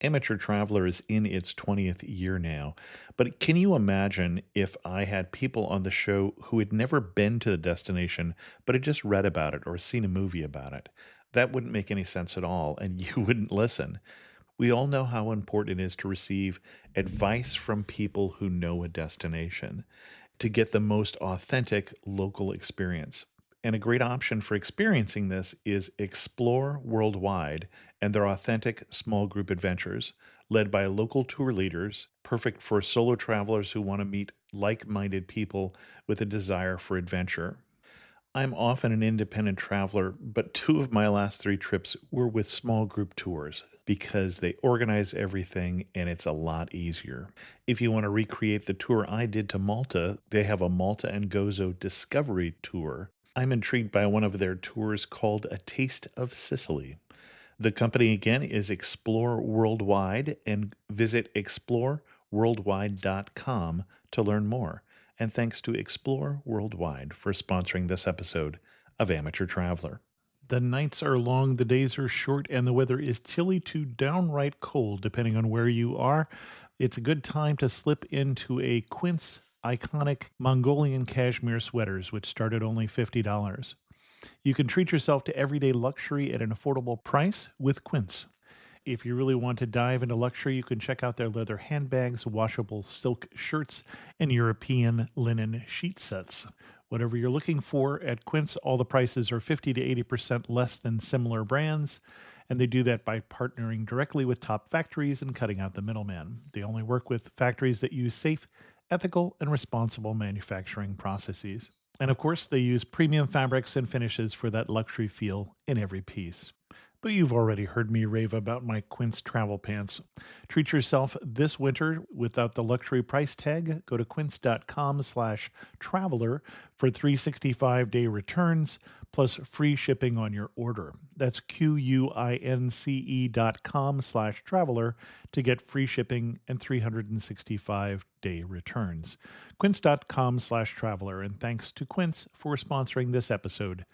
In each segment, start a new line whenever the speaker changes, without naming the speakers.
Amateur Traveler is in its 20th year now, but can you imagine if I had people on the show who had never been to the destination but had just read about it or seen a movie about it? That wouldn't make any sense at all, and you wouldn't listen. We all know how important it is to receive advice from people who know a destination to get the most authentic local experience. And a great option for experiencing this is Explore Worldwide and their authentic small group adventures, led by local tour leaders, perfect for solo travelers who want to meet like minded people with a desire for adventure. I'm often an independent traveler, but two of my last three trips were with small group tours because they organize everything and it's a lot easier. If you want to recreate the tour I did to Malta, they have a Malta and Gozo Discovery Tour. I'm intrigued by one of their tours called A Taste of Sicily. The company again is Explore Worldwide, and visit exploreworldwide.com to learn more. And thanks to Explore Worldwide for sponsoring this episode of Amateur Traveler. The nights are long, the days are short, and the weather is chilly to downright cold, depending on where you are. It's a good time to slip into a Quince iconic Mongolian cashmere sweaters, which start at only $50. You can treat yourself to everyday luxury at an affordable price with Quince. If you really want to dive into luxury, you can check out their leather handbags, washable silk shirts, and European linen sheet sets. Whatever you're looking for at Quince, all the prices are 50 to 80% less than similar brands, and they do that by partnering directly with top factories and cutting out the middleman. They only work with factories that use safe, ethical, and responsible manufacturing processes. And of course, they use premium fabrics and finishes for that luxury feel in every piece. But you've already heard me rave about my Quince travel pants. Treat yourself this winter without the luxury price tag. Go to quince.com/traveler for 365-day returns plus free shipping on your order. That's QUINCE.com/traveler to get free shipping and 365-day returns. Quince.com/traveler. And thanks to Quince for sponsoring this episode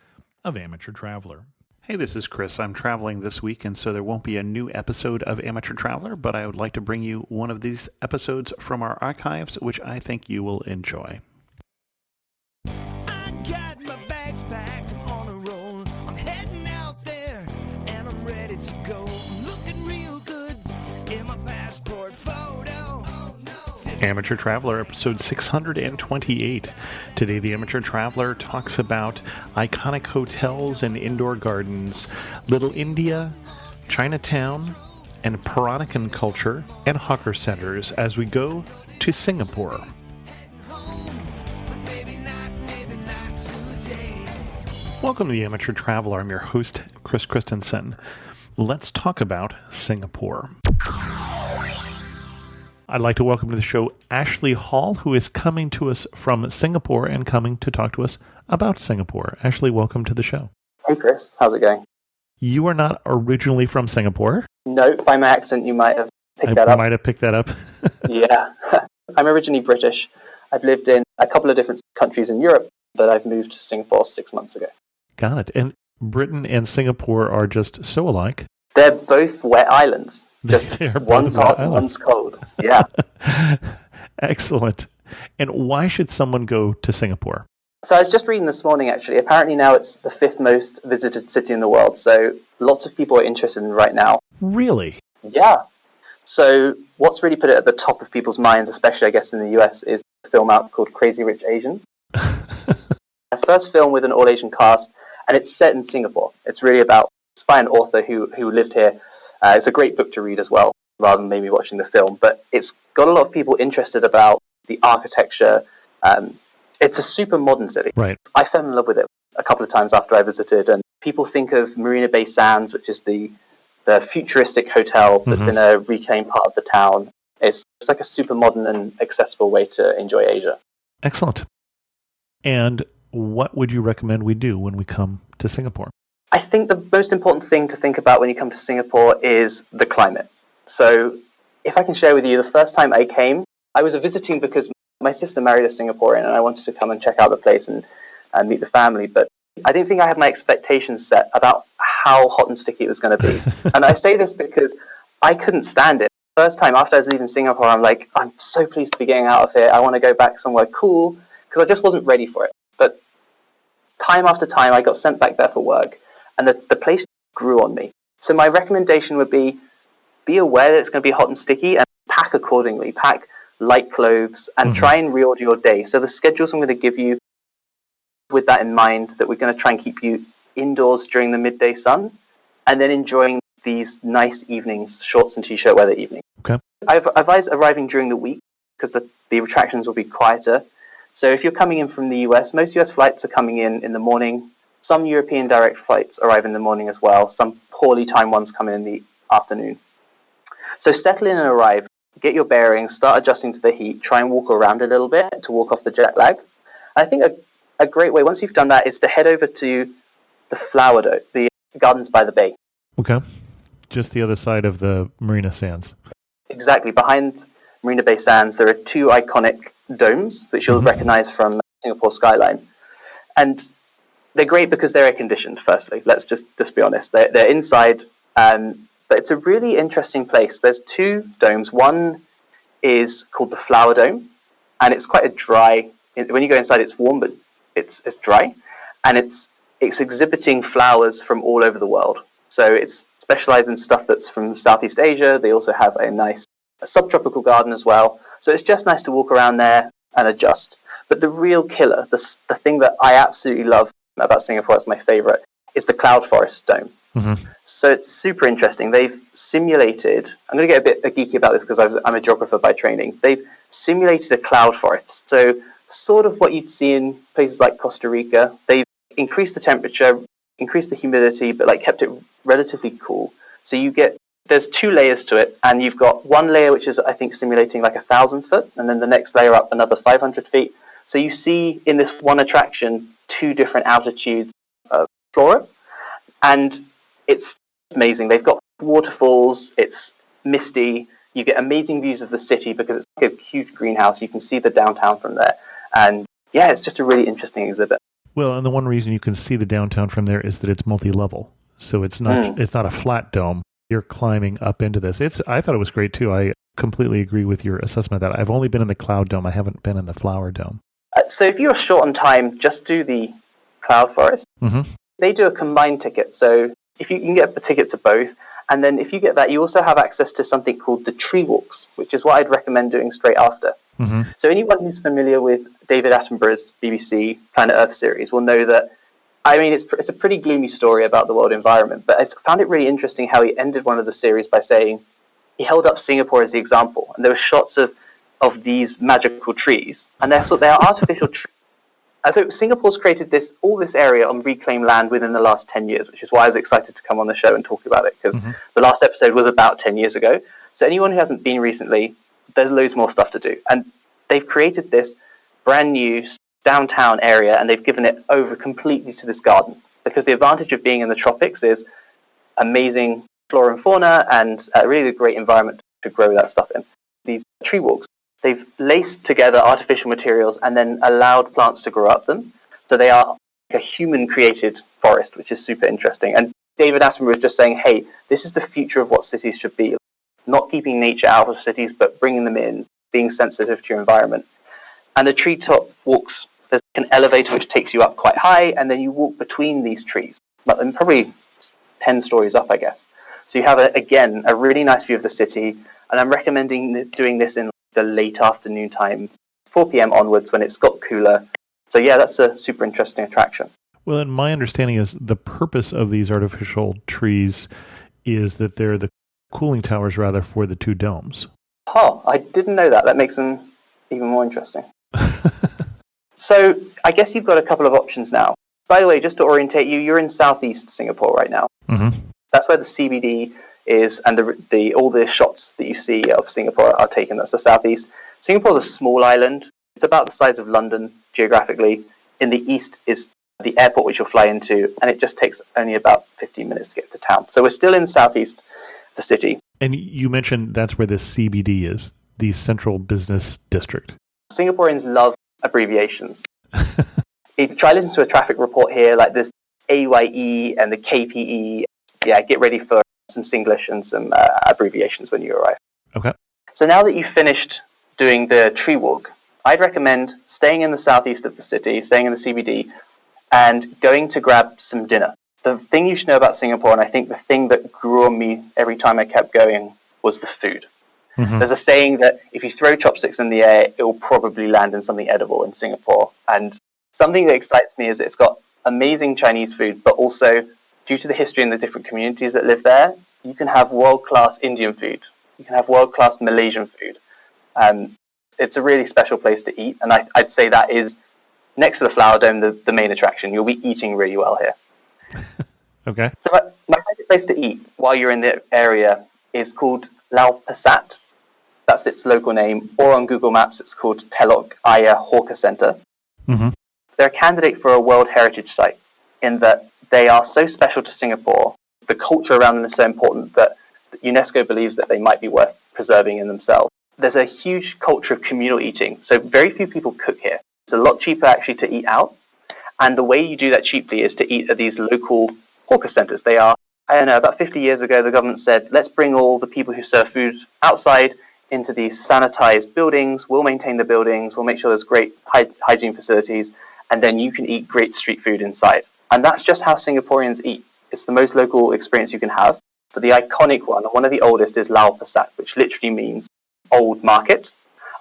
of Amateur Traveler. Hey, this is Chris. I'm traveling this week, and so there won't be a new episode of Amateur Traveler, but I would like to bring you one of these episodes from our archives, which I think you will enjoy.
I got my bags packed, I'm on a roll. I'm heading out there, and I'm ready to go. I'm looking real good in my passport photo.
Amateur Traveler, episode 628. Today, the Amateur Traveler talks about iconic hotels and indoor gardens, Little India, Chinatown, and Peranakan culture, and hawker centers as we go to Singapore. Welcome to the Amateur Traveler. I'm your host, Chris Christensen. Let's talk about Singapore. I'd like to welcome to the show Ashley Hall, who is coming to us from Singapore and coming to talk to us about Singapore. Ashley, welcome to the show.
Hey Chris, how's it going?
You are not originally from Singapore.
No, by my accent you might have picked that up.
I might have picked that up.
Yeah. I'm originally British. I've lived in a couple of different countries in Europe, but I've moved to Singapore 6 months ago.
Got it. And Britain and Singapore are just so alike.
They're both wet islands. Just one's hot, one's cold. Yeah.
Excellent. And why should someone go to Singapore?
So I was just reading this morning, actually. Apparently now it's the 5th most visited city in the world. So lots of people are interested in it right now.
Really?
Yeah. So what's really put it at the top of people's minds, especially I guess in the US, is a film out called Crazy Rich Asians. A first film with an all-Asian cast, and it's set in Singapore. It's really about, it's by an author who lived here. It's a great book to read as well, rather than maybe watching the film. But it's got a lot of people interested about the architecture. It's a super modern city.
Right.
I fell in love with it a couple of times after I visited. And people think of Marina Bay Sands, which is the futuristic hotel that's in a reclaimed part of the town. It's like a super modern and accessible way to enjoy Asia.
Excellent. And what would you recommend we do when we come to Singapore?
I think the most important thing to think about when you come to Singapore is the climate. So if I can share with you, the first time I came, I was visiting because my sister married a Singaporean and I wanted to come and check out the place and meet the family. But I didn't think I had my expectations set about how hot and sticky it was going to be. And I say this because I couldn't stand it. First time after I was leaving Singapore, I'm like, I'm so pleased to be getting out of here. I want to go back somewhere cool, because I just wasn't ready for it. But time after time, I got sent back there for work, and the place grew on me. So my recommendation would be aware that it's going to be hot and sticky, and pack accordingly. Pack light clothes, and try and reorder your day. So the schedules I'm going to give you, with that in mind, that we're going to try and keep you indoors during the midday sun, and then enjoying these nice evenings, shorts and t-shirt weather evenings.
Okay.
I've advised arriving during the week, because the attractions will be quieter. So if you're coming in from the US, most US flights are coming in the morning. Some European direct flights arrive in the morning as well. Some poorly timed ones come in the afternoon. So settle in and arrive, get your bearings, start adjusting to the heat, try and walk around a little bit to walk off the jet lag. I think a great way, once you've done that, is to head over to the Flower Dome, the Gardens by the Bay.
Okay. Just the other side of the Marina Sands.
Exactly. Behind Marina Bay Sands, there are two iconic domes, which you'll recognize from Singapore skyline. And they're great because they're air-conditioned, firstly. Let's just be honest. They're inside, but it's a really interesting place. There's two domes. One is called the Flower Dome, and it's quite a dry... When you go inside, it's warm, but it's dry. And it's exhibiting flowers from all over the world. So it's specialized in stuff that's from Southeast Asia. They also have a nice subtropical garden as well. So it's just nice to walk around there and adjust. But the real killer, the thing that I absolutely love about Singapore, it's my favorite, is the Cloud Forest Dome. So it's super interesting. They've simulated, I'm going to get a bit geeky about this because I'm a geographer by training. They've simulated a cloud forest. So sort of what you'd see in places like Costa Rica. They've increased the temperature, increased the humidity, but like kept it relatively cool. So there's two layers to it, and you've got one layer which is, I think, simulating like 1,000 foot, and then the next layer up another 500 feet. So you see in this one attraction two different altitudes of flora, and it's amazing. They've got waterfalls, it's misty, you get amazing views of the city because it's like a huge greenhouse. You can see the downtown from there, and yeah, it's just a really interesting exhibit.
Well, and the one reason you can see the downtown from there is that it's multi-level. So it's not a flat dome. You're climbing up into this. I thought it was great too. I completely agree with your assessment of that. I've only been in the Cloud Dome. I haven't been in the Flower Dome.
So if you're short on time, just do the Cloud Forest. They do a combined ticket. So if you can get a ticket to both, and then if you get that, you also have access to something called the Tree Walks, which is what I'd recommend doing straight after. So anyone who's familiar with David Attenborough's BBC Planet Earth series will know that, I mean, it's a pretty gloomy story about the world environment, but I found it really interesting how he ended one of the series by saying he held up Singapore as the example, and there were shots of these magical trees, and they're artificial trees. And so Singapore's created all this area on reclaimed land within the last 10 years, which is why I was excited to come on the show and talk about it, because the last episode was about 10 years ago. So anyone who hasn't been recently, there's loads more stuff to do. And they've created this brand new downtown area, and they've given it over completely to this garden, because the advantage of being in the tropics is amazing flora and fauna and really a great environment to grow that stuff in. These tree walks, they've laced together artificial materials and then allowed plants to grow up them. So they are a human-created forest, which is super interesting. And David Attenborough was just saying, hey, this is the future of what cities should be. Not keeping nature out of cities, but bringing them in, being sensitive to your environment. And the treetop walks, there's an elevator which takes you up quite high, and then you walk between these trees, probably 10 stories up, I guess. So you have, again, a really nice view of the city, and I'm recommending doing this in the late afternoon time, 4 p.m. onwards when it's got cooler. So yeah, that's a super interesting attraction.
Well, and my understanding is the purpose of these artificial trees is that they're the cooling towers, rather, for the two domes.
Oh, I didn't know that. That makes them even more interesting. So I guess you've got a couple of options now. By the way, just to orientate you, you're in southeast Singapore right now. That's where the CBD is, and all the shots that you see of Singapore are taken. That's the southeast. Singapore's a small island. It's about the size of London geographically. In the east is the airport which you'll fly into, and it just takes only about 15 minutes to get to town. So we're still in southeast the city.
And you mentioned that's where the CBD is, the Central Business District.
Singaporeans love abbreviations. If you try to listen to a traffic report here, like there's AYE and the KPE, yeah, get ready for some Singlish and some abbreviations when you arrive.
Okay.
So now that you've finished doing the tree walk, I'd recommend staying in the southeast of the city, staying in the CBD, and going to grab some dinner. The thing you should know about Singapore, and I think the thing that grew on me every time I kept going, was the food.
Mm-hmm.
There's a saying that if you throw chopsticks in the air, it will probably land in something edible in Singapore. And something that excites me is it's got amazing Chinese food, but also, due to the history and the different communities that live there, you can have world-class Indian food. You can have world-class Malaysian food. It's a really special place to eat, and I'd say that is, next to the Flower Dome, the main attraction. You'll be eating really well here.
Okay.
So my favorite place to eat while you're in the area is called Lau Pasat. That's its local name, or on Google Maps it's called Telok Ayer Hawker Center.
Mm-hmm.
They're a candidate for a World Heritage Site in that they are so special to Singapore. The culture around them is so important that UNESCO believes that they might be worth preserving in themselves. There's a huge culture of communal eating, so very few people cook here. It's a lot cheaper actually to eat out, and the way you do that cheaply is to eat at these local hawker centers. They are, I don't know, about 50 years ago the government said, let's bring all the people who serve food outside into these sanitized buildings. We'll maintain the buildings, we'll make sure there's great hygiene facilities, and then you can eat great street food inside. And that's just how Singaporeans eat. It's the most local experience you can have. But the iconic one of the oldest, is Lau Pasat, which literally means old market.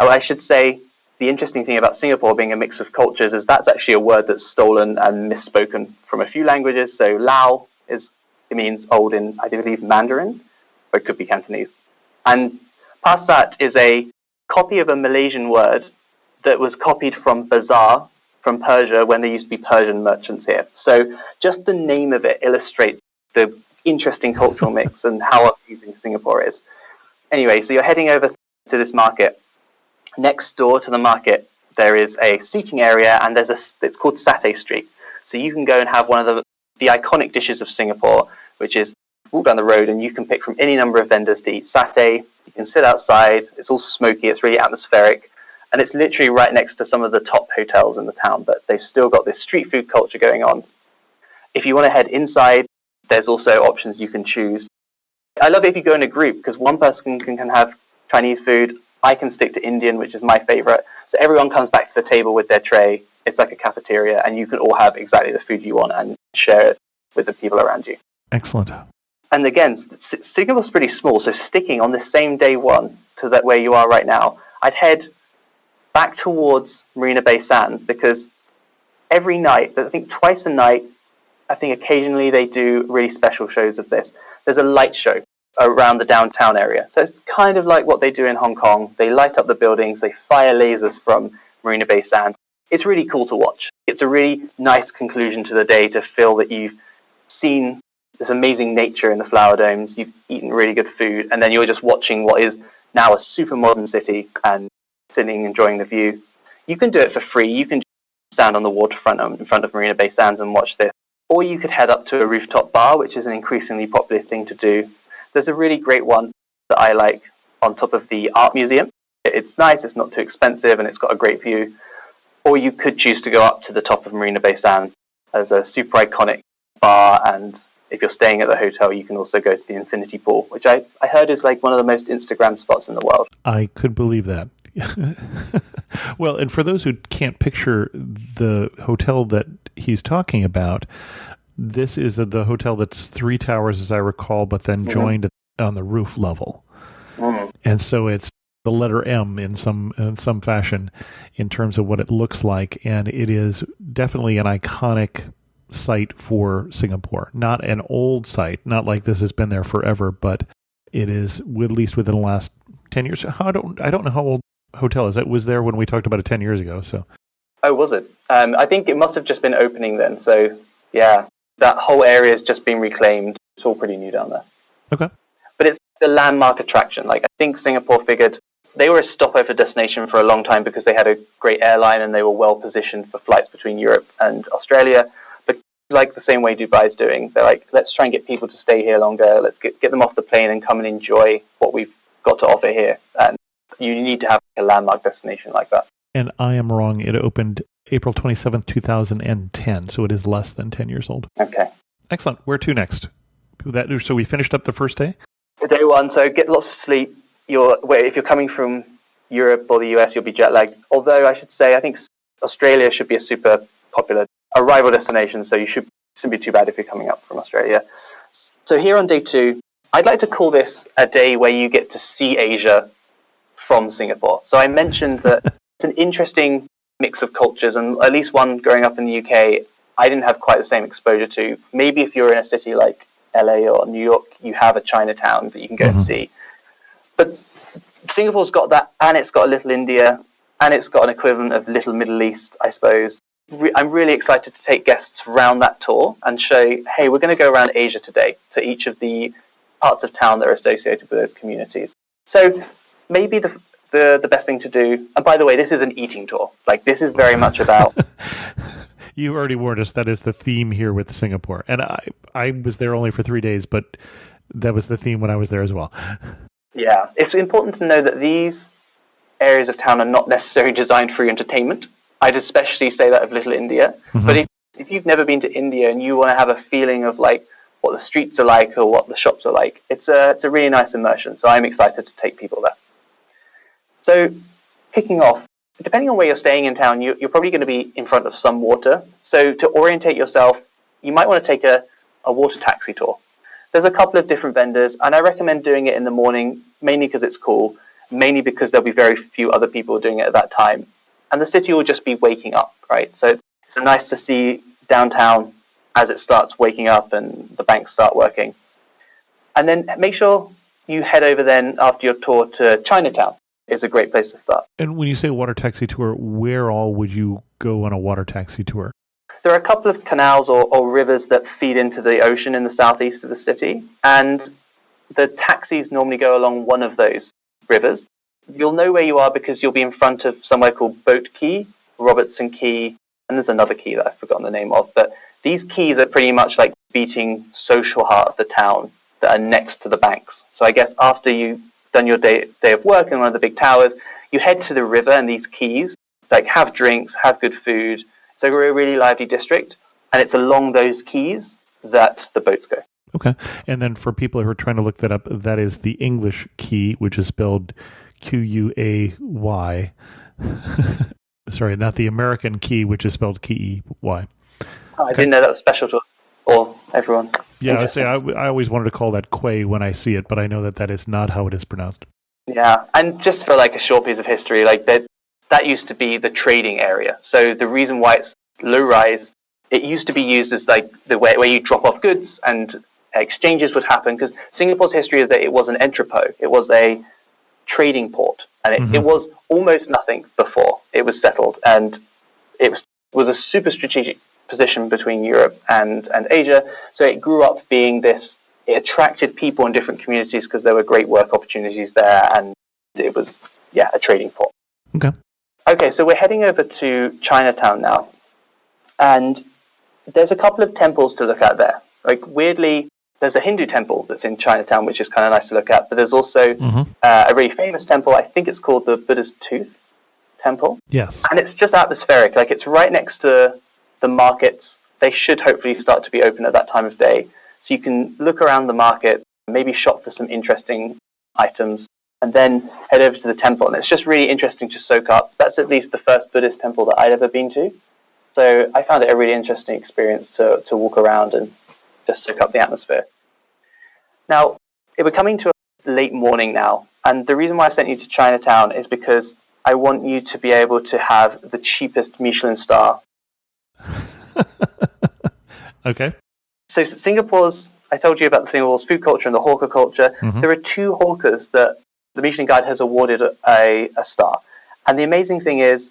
Oh, I should say, the interesting thing about Singapore being a mix of cultures is that's actually a word that's stolen and misspoken from a few languages. So Lao it means old in, I believe, Mandarin, or it could be Cantonese. And Pasat is a copy of a Malaysian word that was copied from bazaar, from Persia, when there used to be Persian merchants here. So just the name of it illustrates the interesting cultural mix and how amazing Singapore is. Anyway, so you're heading over to this market. Next door to the market, there is a seating area, and it's called Satay Street. So you can go and have one of the iconic dishes of Singapore, which is walk down the road and you can pick from any number of vendors to eat satay. You can sit outside. It's all smoky. It's really atmospheric. And it's literally right next to some of the top hotels in the town, but they've still got this street food culture going on. If you want to head inside, there's also options you can choose. I love it if you go in a group, because one person can have Chinese food. I can stick to Indian, which is my favorite. So everyone comes back to the table with their tray. It's like a cafeteria, and you can all have exactly the food you want and share it with the people around you.
Excellent.
And again, Singapore's pretty small, so sticking on the same day one to that where you are right now, I'd head back towards Marina Bay Sands, because every night, I think twice a night, I think occasionally they do really special shows of this. There's a light show around the downtown area. So it's kind of like what they do in Hong Kong. They light up the buildings, they fire lasers from Marina Bay Sands. It's really cool to watch. It's a really nice conclusion to the day to feel that you've seen this amazing nature in the flower domes, you've eaten really good food, and then you're just watching what is now a super modern city and sitting enjoying the view. You can do it for free. You can stand on the waterfront in front of Marina Bay Sands and watch this. Or you could head up to a rooftop bar, which is an increasingly popular thing to do. There's a really great one that I like on top of the art museum. It's nice, it's not too expensive, and it's got a great view. Or you could choose to go up to the top of Marina Bay Sands as a super iconic bar, and if you're staying at the hotel, you can also go to the infinity pool, which I heard is like one of the most Instagram spots in the world.
I could believe that. Well, and for those who can't picture the hotel that he's talking about, this is the hotel that's 3 towers, as I recall, but then joined on the roof level. Mm-hmm. And so it's the letter M in some fashion in terms of what it looks like, and it is definitely an iconic site for Singapore. Not an old site, not like this has been there forever, but it is at least within the last 10 years. I don't know how old hotel is. It was there when we talked about it 10 years ago. So,
oh, was it? I think it must have just been opening then. So, yeah, that whole area has just been reclaimed. It's all pretty new down there.
Okay.
But it's a landmark attraction. Like, I think Singapore figured they were a stopover destination for a long time because they had a great airline and they were well positioned for flights between Europe and Australia. But like the same way Dubai's doing, they're like, let's try and get people to stay here longer. Let's get them off the plane and come and enjoy what we've got to offer here. And you need to have a landmark destination like that.
And I am wrong. It opened April 27th, 2010. So it is less than 10 years old.
Okay.
Excellent. Where to next? So we finished up the first day?
Day one, so get lots of sleep. If you're coming from Europe or the US, you'll be jet lagged. Although I should say, I think Australia should be a super popular arrival destination, so you shouldn't be too bad if you're coming up from Australia. So here on day 2, I'd like to call this a day where you get to see Asia from Singapore. So I mentioned that it's an interesting mix of cultures, and at least one growing up in the UK, I didn't have quite the same exposure to. Maybe if you're in a city like LA or New York, you have a Chinatown that you can go and see. But Singapore's got that, and it's got a Little India, and it's got an equivalent of Little Middle East, I suppose. I'm really excited to take guests around that tour and show, hey, we're going to go around Asia today to each of the parts of town that are associated with those communities. So maybe the best thing to do, and by the way, this is an eating tour. Like, this is very much about...
You already warned us that is the theme here with Singapore. And I was there only for 3 days, but that was the theme when I was there as well.
Yeah, it's important to know that these areas of town are not necessarily designed for your entertainment. I'd especially say that of Little India. Mm-hmm. But if you've never been to India and you want to have a feeling of like what the streets are like or what the shops are like, it's a really nice immersion. So I'm excited to take people there. So kicking off, depending on where you're staying in town, you're probably going to be in front of some water. So to orientate yourself, you might want to take a water taxi tour. There's a couple of different vendors, and I recommend doing it in the morning, mainly because it's cool, mainly because there'll be very few other people doing it at that time. And the city will just be waking up, right? So it's nice to see downtown as it starts waking up and the banks start working. And then make sure you head over then after your tour to Chinatown. Is a great place to start.
And when you say water taxi tour, where all would you go on a water taxi tour?
There are a couple of canals or rivers that feed into the ocean in the southeast of the city, and the taxis normally go along one of those rivers. You'll know where you are because you'll be in front of somewhere called Boat Quay, Robertson Quay, and there's another quay that I've forgotten the name of, but these quays are pretty much like beating social heart of the town that are next to the banks. So I guess after you've done your day of work in one of the big towers, you head to the river and these quays, like have drinks, have good food. It's a really lively district, and it's along those quays that the boats go.
Okay. And then for people who are trying to look that up, that is the English quay, which is spelled Quay. Sorry, not the American key, which is spelled Key-Y.
Oh, I didn't know that was special to all everyone.
Yeah, I always wanted to call that Quay when I see it, but I know that is not how it is pronounced.
Yeah, and just for like a short piece of history, like that used to be the trading area. So the reason why it's low rise, it used to be used as like the way where you drop off goods and exchanges would happen, because Singapore's history is that it was an entrepot. It was a trading port, and it was almost nothing before it was settled, and it was a super strategic position between Europe and Asia. So it grew up being this. It attracted people in different communities because there were great work opportunities there, and it was a trading port. Okay, so we're heading over to Chinatown now, and there's a couple of temples to look at there. Like weirdly, there's a Hindu temple that's in Chinatown, which is kind of nice to look at, but there's also a really famous temple. I think it's called the Buddha's Tooth Temple.
Yes.
And it's just atmospheric. Like it's right next to the markets. They should hopefully start to be open at that time of day. So you can look around the market, maybe shop for some interesting items, and then head over to the temple. And it's just really interesting to soak up. That's at least the first Buddhist temple that I'd ever been to. So I found it a really interesting experience to walk around and just soak up the atmosphere. Now, we're coming to a late morning now, and the reason why I've sent you to Chinatown is because I want you to be able to have the cheapest Michelin star.
Okay.
So I told you about Singapore's food culture and the hawker culture. There are 2 hawkers that the Michelin Guide has awarded a star. And the amazing thing is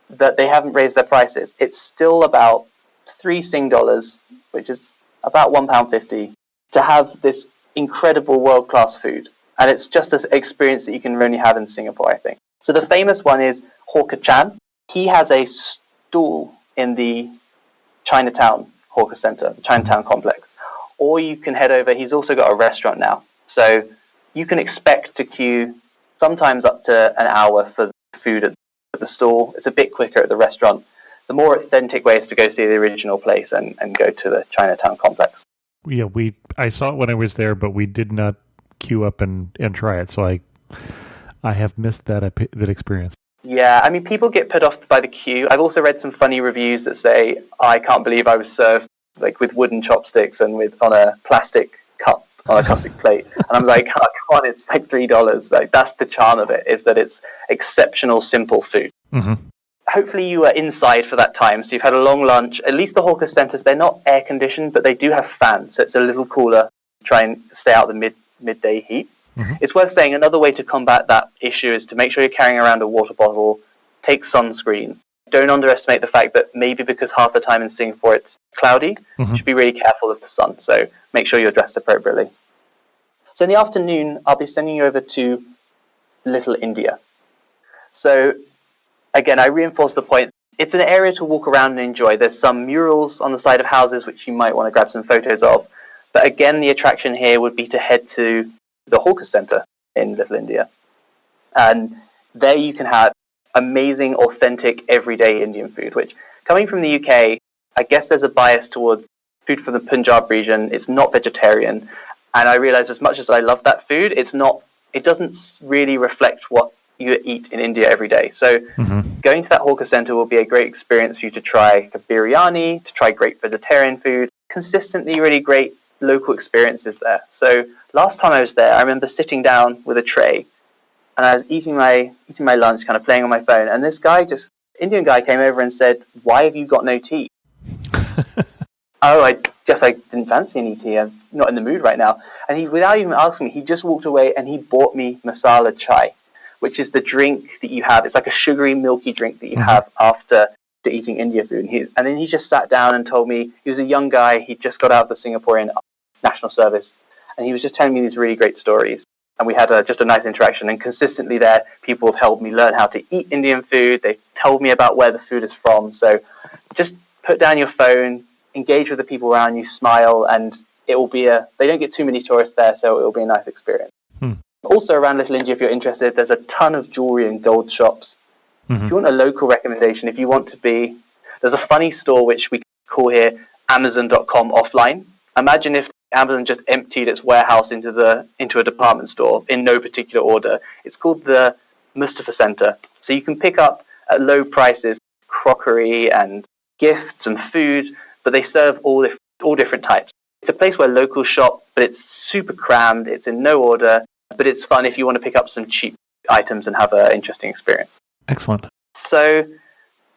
that they haven't raised their prices. It's still about 3 Sing dollars, which is about £1.50, to have this incredible world-class food. And it's just an experience that you can only have in Singapore, I think. So the famous one is Hawker Chan. He has a stall in the Chinatown Hawker Center, the Chinatown complex. Or you can head over, he's also got a restaurant now. So you can expect to queue sometimes up to an hour for food at the stall. It's a bit quicker at the restaurant. The more authentic way is to go see the original place and go to the Chinatown complex.
Yeah, I saw it when I was there, but we did not queue up and try it. So I have missed that experience.
Yeah, I mean, people get put off by the queue. I've also read some funny reviews that say, I can't believe I was served like with wooden chopsticks and on a plastic cup, on a plastic plate. And I'm like, oh, come on, it's like $3. Like, that's the charm of it, is that it's exceptional, simple food.
Mm-hmm.
Hopefully you were inside for that time, so you've had a long lunch. At least the hawker centres, they're not air-conditioned, but they do have fans, so it's a little cooler. Try and stay out the midday heat.
Mm-hmm.
It's worth saying another way to combat that issue is to make sure you're carrying around a water bottle, take sunscreen. Don't underestimate the fact that maybe because half the time in Singapore it's cloudy,
mm-hmm.
you should be really careful of the sun, so make sure you're dressed appropriately. So in the afternoon, I'll be sending you over to Little India. So again, I reinforce the point, it's an area to walk around and enjoy. There's some murals on the side of houses which you might want to grab some photos of. But again, the attraction here would be to head to the hawker centre in Little India. And there you can have amazing, authentic, everyday Indian food, which, coming from the UK, I guess there's a bias towards food from the Punjab region. It's not vegetarian. And I realise as much as I love that food, it doesn't really reflect what you eat in India every day. So
mm-hmm.
going to that hawker centre will be a great experience for you to try a biryani, to try great vegetarian food, consistently really great local experiences there. So last time I was there, I remember sitting down with a tray and I was eating my lunch, kind of playing on my phone, and this Indian guy came over and said, "Why have you got no tea?" Oh, I guess I didn't fancy any tea. I'm not in the mood right now. And he, without even asking me, he just walked away and he bought me masala chai, which is the drink that you have. It's like a sugary, milky drink that you
mm-hmm.
have after eating India food. And then he just sat down and told me, he was a young guy, he just got out of the Singaporean National Service, and he was just telling me these really great stories. And we had just a nice interaction, and consistently there, people have helped me learn how to eat Indian food. They told me about where the food is from. So just put down your phone, engage with the people around you, smile, and it will be they don't get too many tourists there, so it will be a nice experience. Also around Little India, if you're interested, there's a ton of jewelry and gold shops.
Mm-hmm.
If you want a local recommendation, if you want to be, there's a funny store which we call here Amazon.com offline. Imagine if Amazon just emptied its warehouse into a department store in no particular order. It's called the Mustafa Center. So you can pick up at low prices crockery and gifts and food, but they serve all different types. It's a place where locals shop, but it's super crammed. It's in no order, but it's fun if you want to pick up some cheap items and have an interesting experience.
Excellent. So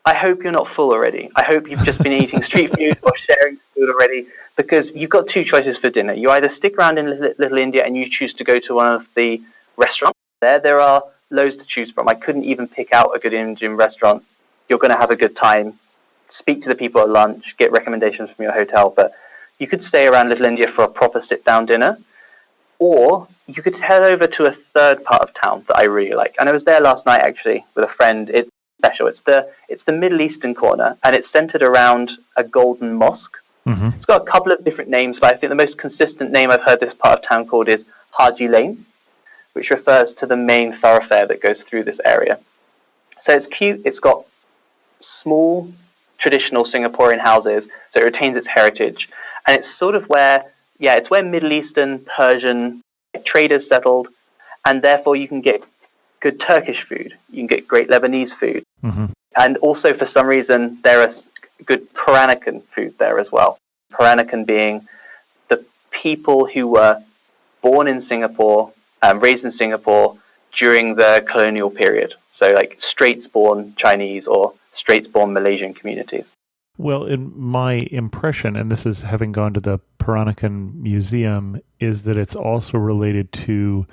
I hope you're not full already. I hope you've just been eating street food or sharing food already, because you've got two choices for dinner. You either stick around in Little India and you choose to go to one of the restaurants. There are loads to choose from. I couldn't even pick out a good Indian restaurant. You're going to have a good time. Speak to the people at lunch, get recommendations from your hotel. But you could stay around Little India for a proper sit-down dinner, or you could head over to a third part of town that I really like. And I was there last night, actually, with a friend. It's special. It's the Middle Eastern corner, and it's centered around a golden mosque.
Mm-hmm.
It's got a couple of different names, but I think the most consistent name I've heard this part of town called is Haji Lane, which refers to the main thoroughfare that goes through this area. So it's cute. It's got small, traditional Singaporean houses, so it retains its heritage. And it's sort of it's where Middle Eastern, Persian traders settled, and therefore you can get good Turkish food. You can get great Lebanese food.
Mm-hmm.
And also, for some reason, there is good Peranakan food there as well. Peranakan being the people who were born in Singapore, raised in Singapore during the colonial period. So like Straits-born Chinese or Straits-born Malaysian communities.
Well, in my impression, and this is having gone to the Peranakan Museum, is that it's also related to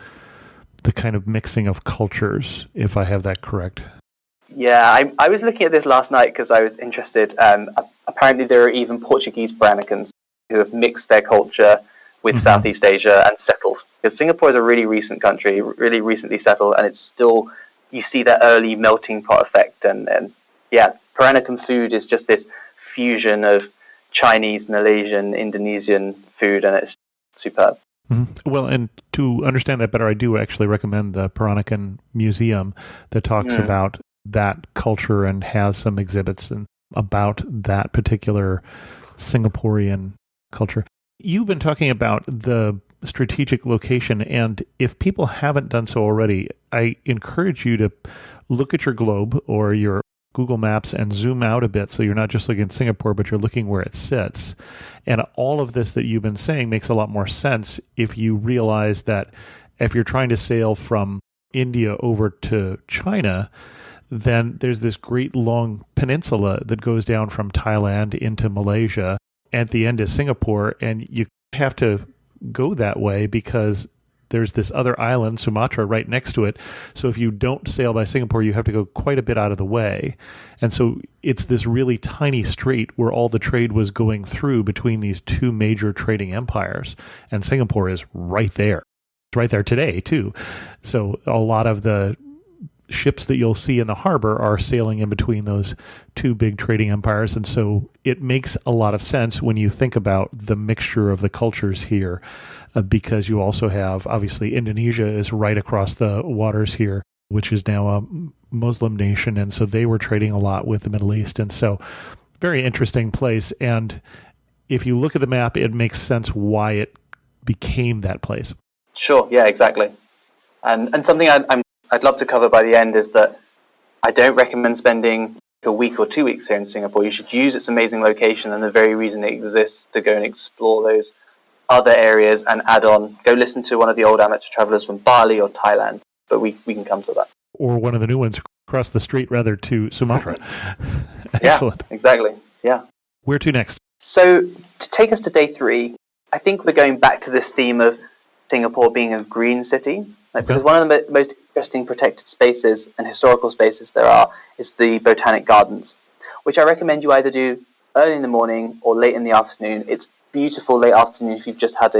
the kind of mixing of cultures, if I have that correct.
Yeah, I was looking at this last night because I was interested. Apparently there are even Portuguese Peranakans who have mixed their culture with
mm-hmm.
Southeast Asia and settled. Because Singapore is a really recent country, really recently settled, and it's still, you see that early melting pot effect. And Peranakan food is just this fusion of Chinese, Malaysian, Indonesian food, and it's superb.
Mm-hmm. Well, and to understand that better, I do actually recommend the Peranakan Museum that talks about that culture and has some exhibits and about that particular Singaporean culture. You've been talking about the strategic location, and if people haven't done so already, I encourage you to look at your globe or your Google Maps and zoom out a bit so you're not just looking at Singapore, but you're looking where it sits. And all of this that you've been saying makes a lot more sense if you realize that if you're trying to sail from India over to China, then there's this great long peninsula that goes down from Thailand into Malaysia. At the end is Singapore, and you have to go that way because there's this other island, Sumatra, right next to it. So if you don't sail by Singapore, you have to go quite a bit out of the way. And so it's this really tiny strait where all the trade was going through between these two major trading empires. And Singapore is right there. It's right there today, too. So a lot of the ships that you'll see in the harbor are sailing in between those two big trading empires. And so it makes a lot of sense when you think about the mixture of the cultures here, because you also have, obviously, Indonesia is right across the waters here, which is now a Muslim nation. And so they were trading a lot with the Middle East. And so very interesting place. And if you look at the map, it makes sense why it became that place.
Sure, yeah, exactly. And something I'd love to cover by the end is that I don't recommend spending a week or 2 weeks here in Singapore. You should use its amazing location and the very reason it exists to go and explore those other areas and add on. Go listen to one of the old amateur travelers from Bali or Thailand, but we can come to that.
Or one of the new ones across the street, rather, to Sumatra.
Excellent. Yeah, exactly. Yeah.
Where to next?
So to take us to day 3, I think we're going back to this theme of Singapore being a green city. Because one of the most interesting protected spaces and historical spaces there are is the Botanic Gardens, which I recommend you either do early in the morning or late in the afternoon. It's beautiful late afternoon if you've just had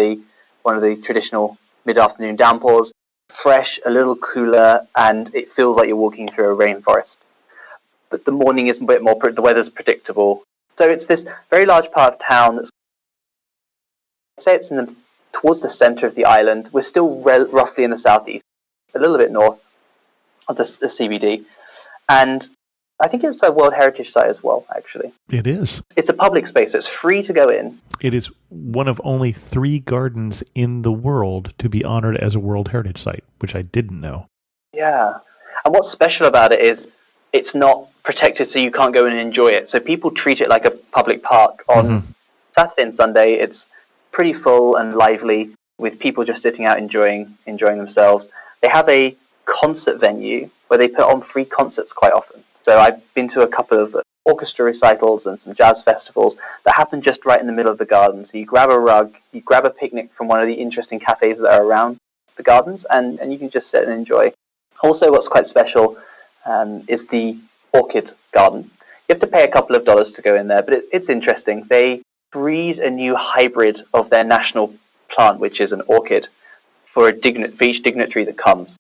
one of the traditional mid-afternoon downpours, fresh, a little cooler, and it feels like you're walking through a rainforest. But the morning is a bit more, the weather's predictable. So it's this very large part of town that's, I'd say it's towards the center of the island. We're still roughly in the southeast, a little bit north of the CBD. And I think it's a World Heritage Site as well, actually.
It is.
It's a public space, so it's free to go in.
It is one of only 3 gardens in the world to be honored as a World Heritage Site, which I didn't know.
Yeah. And what's special about it is it's not protected, so you can't go in and enjoy it. So people treat it like a public park. On Saturday and Sunday, it's pretty full and lively with people just sitting out enjoying themselves. They have a concert venue where they put on free concerts quite often. So I've been to a couple of orchestra recitals and some jazz festivals that happen just right in the middle of the garden. So you grab a rug, you grab a picnic from one of the interesting cafes that are around the gardens, and you can just sit and enjoy. Also, what's quite special is the orchid garden. You have to pay a couple of dollars to go in there, but it's interesting. They breed a new hybrid of their national plant, which is an orchid, for each dignitary that comes.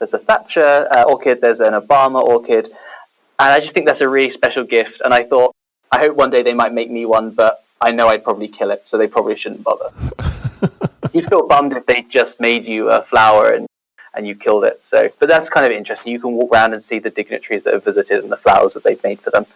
There's a Thatcher orchid, there's an Obama orchid, and I just think that's a really special gift. And I thought, I hope one day they might make me one, but I know I'd probably kill it, so they probably shouldn't bother. You'd feel bummed if they just made you a flower and you killed it. So, but that's kind of interesting. You can walk around and see the dignitaries that have visited and the flowers that they've made for them.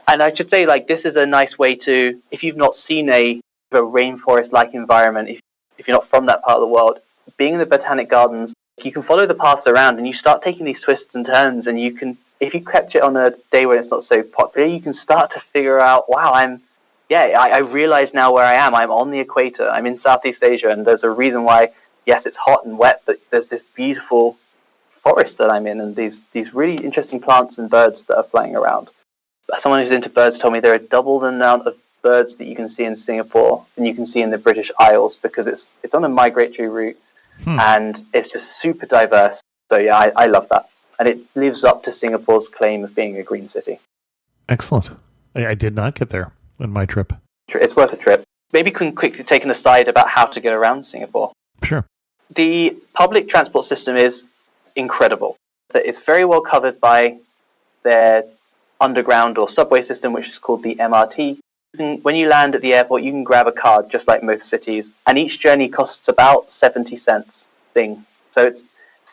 And I should say, this is a nice way to, if you've not seen a rainforest-like environment, if you're not from that part of the world, being in the Botanic Gardens, you can follow the paths around and you start taking these twists and turns, and you can, if you catch it on a day where it's not so popular, you can start to figure out, wow, I realize now where I am. I'm on the equator. I'm in Southeast Asia, and there's a reason why, yes, it's hot and wet, but there's this beautiful forest that I'm in, and these really interesting plants and birds that are flying around. Someone who's into birds told me there are double the amount of birds that you can see in Singapore than you can see in the British Isles, because it's on a migratory route, and it's just super diverse. So yeah, I love that. And it lives up to Singapore's claim of being a green city.
Excellent. I did not get there on my trip.
It's worth a trip. Maybe you can quickly take an aside about how to get around Singapore.
Sure.
The public transport system is incredible. It's very well covered by their underground or subway system, which is called the MRT. When you land at the airport, you can grab a card just like most cities, and each journey costs about 70 cents. So it's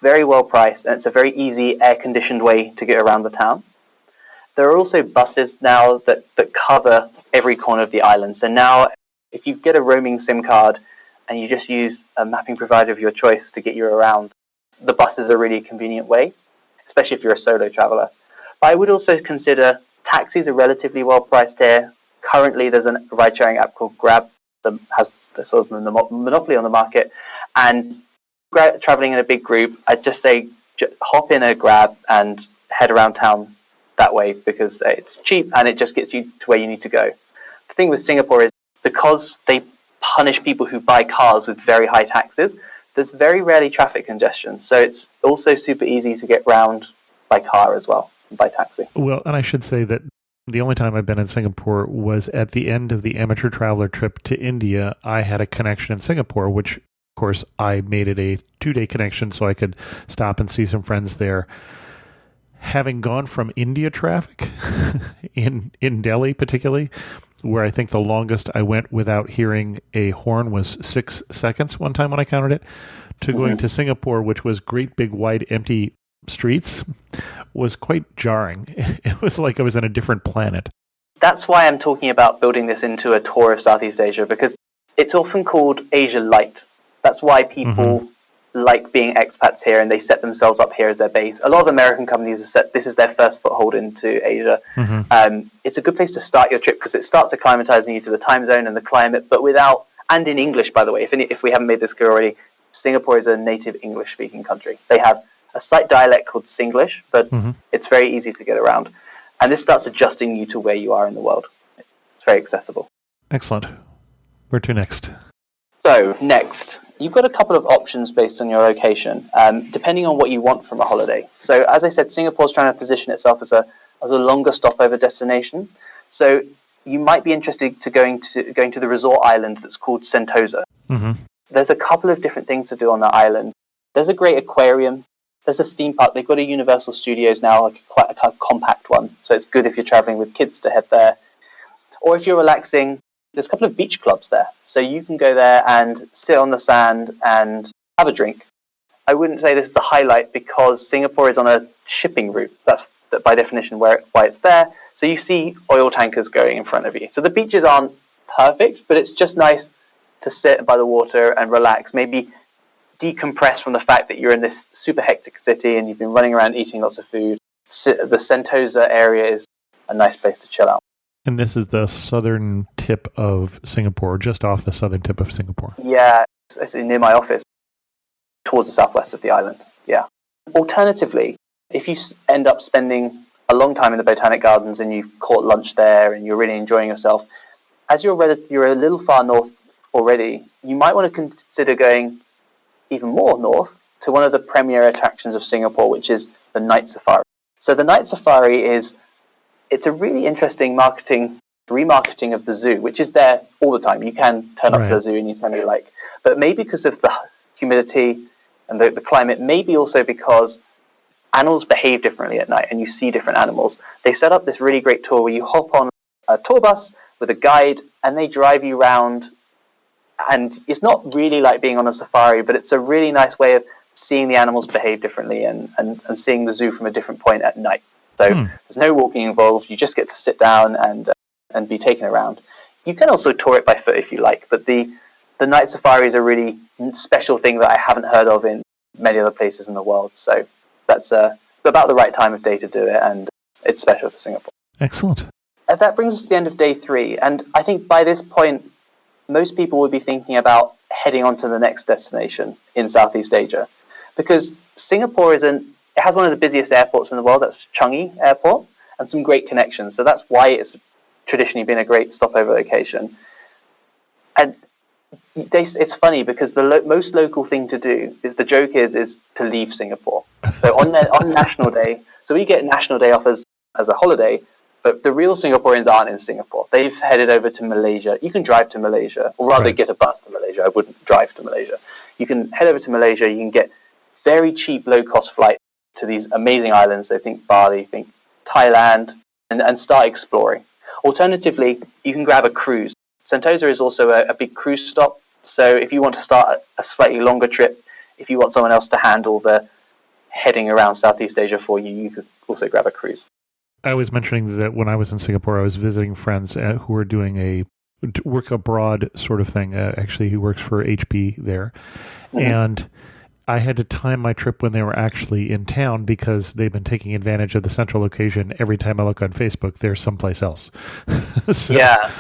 very well priced, and it's a very easy air-conditioned way to get around the town. There are also buses now that cover every corner of the island. So now if you get a roaming SIM card and you just use a mapping provider of your choice to get you around, the bus is a really convenient way, especially if you're a solo traveler. But I would also consider taxis are relatively well priced here. Currently, there's a ride-sharing app called Grab that has the sort of monopoly on the market. And traveling in a big group, I'd just say hop in a Grab and head around town that way, because it's cheap and it just gets you to where you need to go. The thing with Singapore is, because they punish people who buy cars with very high taxes, there's very rarely traffic congestion. So it's also super easy to get round by car as well, and by taxi.
Well, and I should say that the only time I've been in Singapore was at the end of the amateur traveler trip to India. I had a connection in Singapore, which, of course, I made it a 2-day connection so I could stop and see some friends there. Having gone from India traffic, in Delhi particularly, where I think the longest I went without hearing a horn was 6 seconds one time when I counted it, to going to Singapore, which was great big wide empty streets, was quite jarring. It was like I was on a different planet.
That's why I'm talking about building this into a tour of Southeast Asia, because it's often called Asia Light. That's why people like being expats here, and they set themselves up here as their base. A lot of American companies have set this is their first foothold into Asia. It's a good place to start your trip because it starts acclimatizing you to the time zone and the climate, but without, and in English, by the way, if we haven't made this clear already, Singapore is a native English-speaking country. They have a slight dialect called Singlish, but it's very easy to get around. And this starts adjusting you to where you are in the world. It's very accessible.
Excellent. Where to next?
So, next, you've got a couple of options based on your location, depending on what you want from a holiday. So, as I said, Singapore's trying to position itself as a longer stopover destination. So, you might be interested to going to the resort island that's called Sentosa. There's a couple of different things to do on that island. There's a great aquarium. There's a theme park. They've got a Universal Studios now, like quite a kind of compact one. So it's good if you're traveling with kids to head there. Or if you're relaxing, there's a couple of beach clubs there. So you can go there and sit on the sand and have a drink. I wouldn't say this is the highlight because Singapore is on a shipping route. That's by definition why it's there. So you see oil tankers going in front of you. So the beaches aren't perfect, but it's just nice to sit by the water and relax. Maybe decompress from the fact that you're in this super hectic city and you've been running around eating lots of food. The Sentosa area is a nice place to chill out.
And this is the southern tip of Singapore, just off the southern tip of Singapore.
Yeah, it's near my office, towards the southwest of the island. Yeah. Alternatively, if you end up spending a long time in the Botanic Gardens and you've caught lunch there and you're really enjoying yourself, as you're a little far north already, you might want to consider going even more north to one of the premier attractions of Singapore, which is the Night Safari. So the Night Safari it's a really interesting remarketing of the zoo, which is there all the time. You can turn up to the zoo anytime you like. But maybe because of the humidity and the climate, maybe also because animals behave differently at night and you see different animals. They set up this really great tour where you hop on a tour bus with a guide and they drive you around. And it's not really like being on a safari, but it's a really nice way of seeing the animals behave differently and seeing the zoo from a different point at night. So there's no walking involved. You just get to sit down and be taken around. You can also tour it by foot if you like, but the night safari is a really special thing that I haven't heard of in many other places in the world. So that's about the right time of day to do it, and it's special for Singapore.
Excellent.
That brings us to the end of day 3, and I think by this point, most people would be thinking about heading on to the next destination in Southeast Asia, because Singapore it has one of the busiest airports in the world. That's Changi Airport, and some great connections. So that's why it's traditionally been a great stopover location. And it's funny because the most local thing to do is to leave Singapore. So on National Day, so we get National Day off as a holiday. But the real Singaporeans aren't in Singapore. They've headed over to Malaysia. You can drive to Malaysia, or rather get a bus to Malaysia. I wouldn't drive to Malaysia. You can head over to Malaysia. You can get very cheap, low-cost flights to these amazing islands. So think Bali, think Thailand, and start exploring. Alternatively, you can grab a cruise. Sentosa is also a big cruise stop. So if you want to start a slightly longer trip, if you want someone else to handle the heading around Southeast Asia for you, you could also grab a cruise.
I was mentioning that when I was in Singapore, I was visiting friends who were doing a work abroad sort of thing. Actually, he works for HP there. And I had to time my trip when they were actually in town because they've been taking advantage of the central location. Every time I look on Facebook, they're someplace else.
Yeah.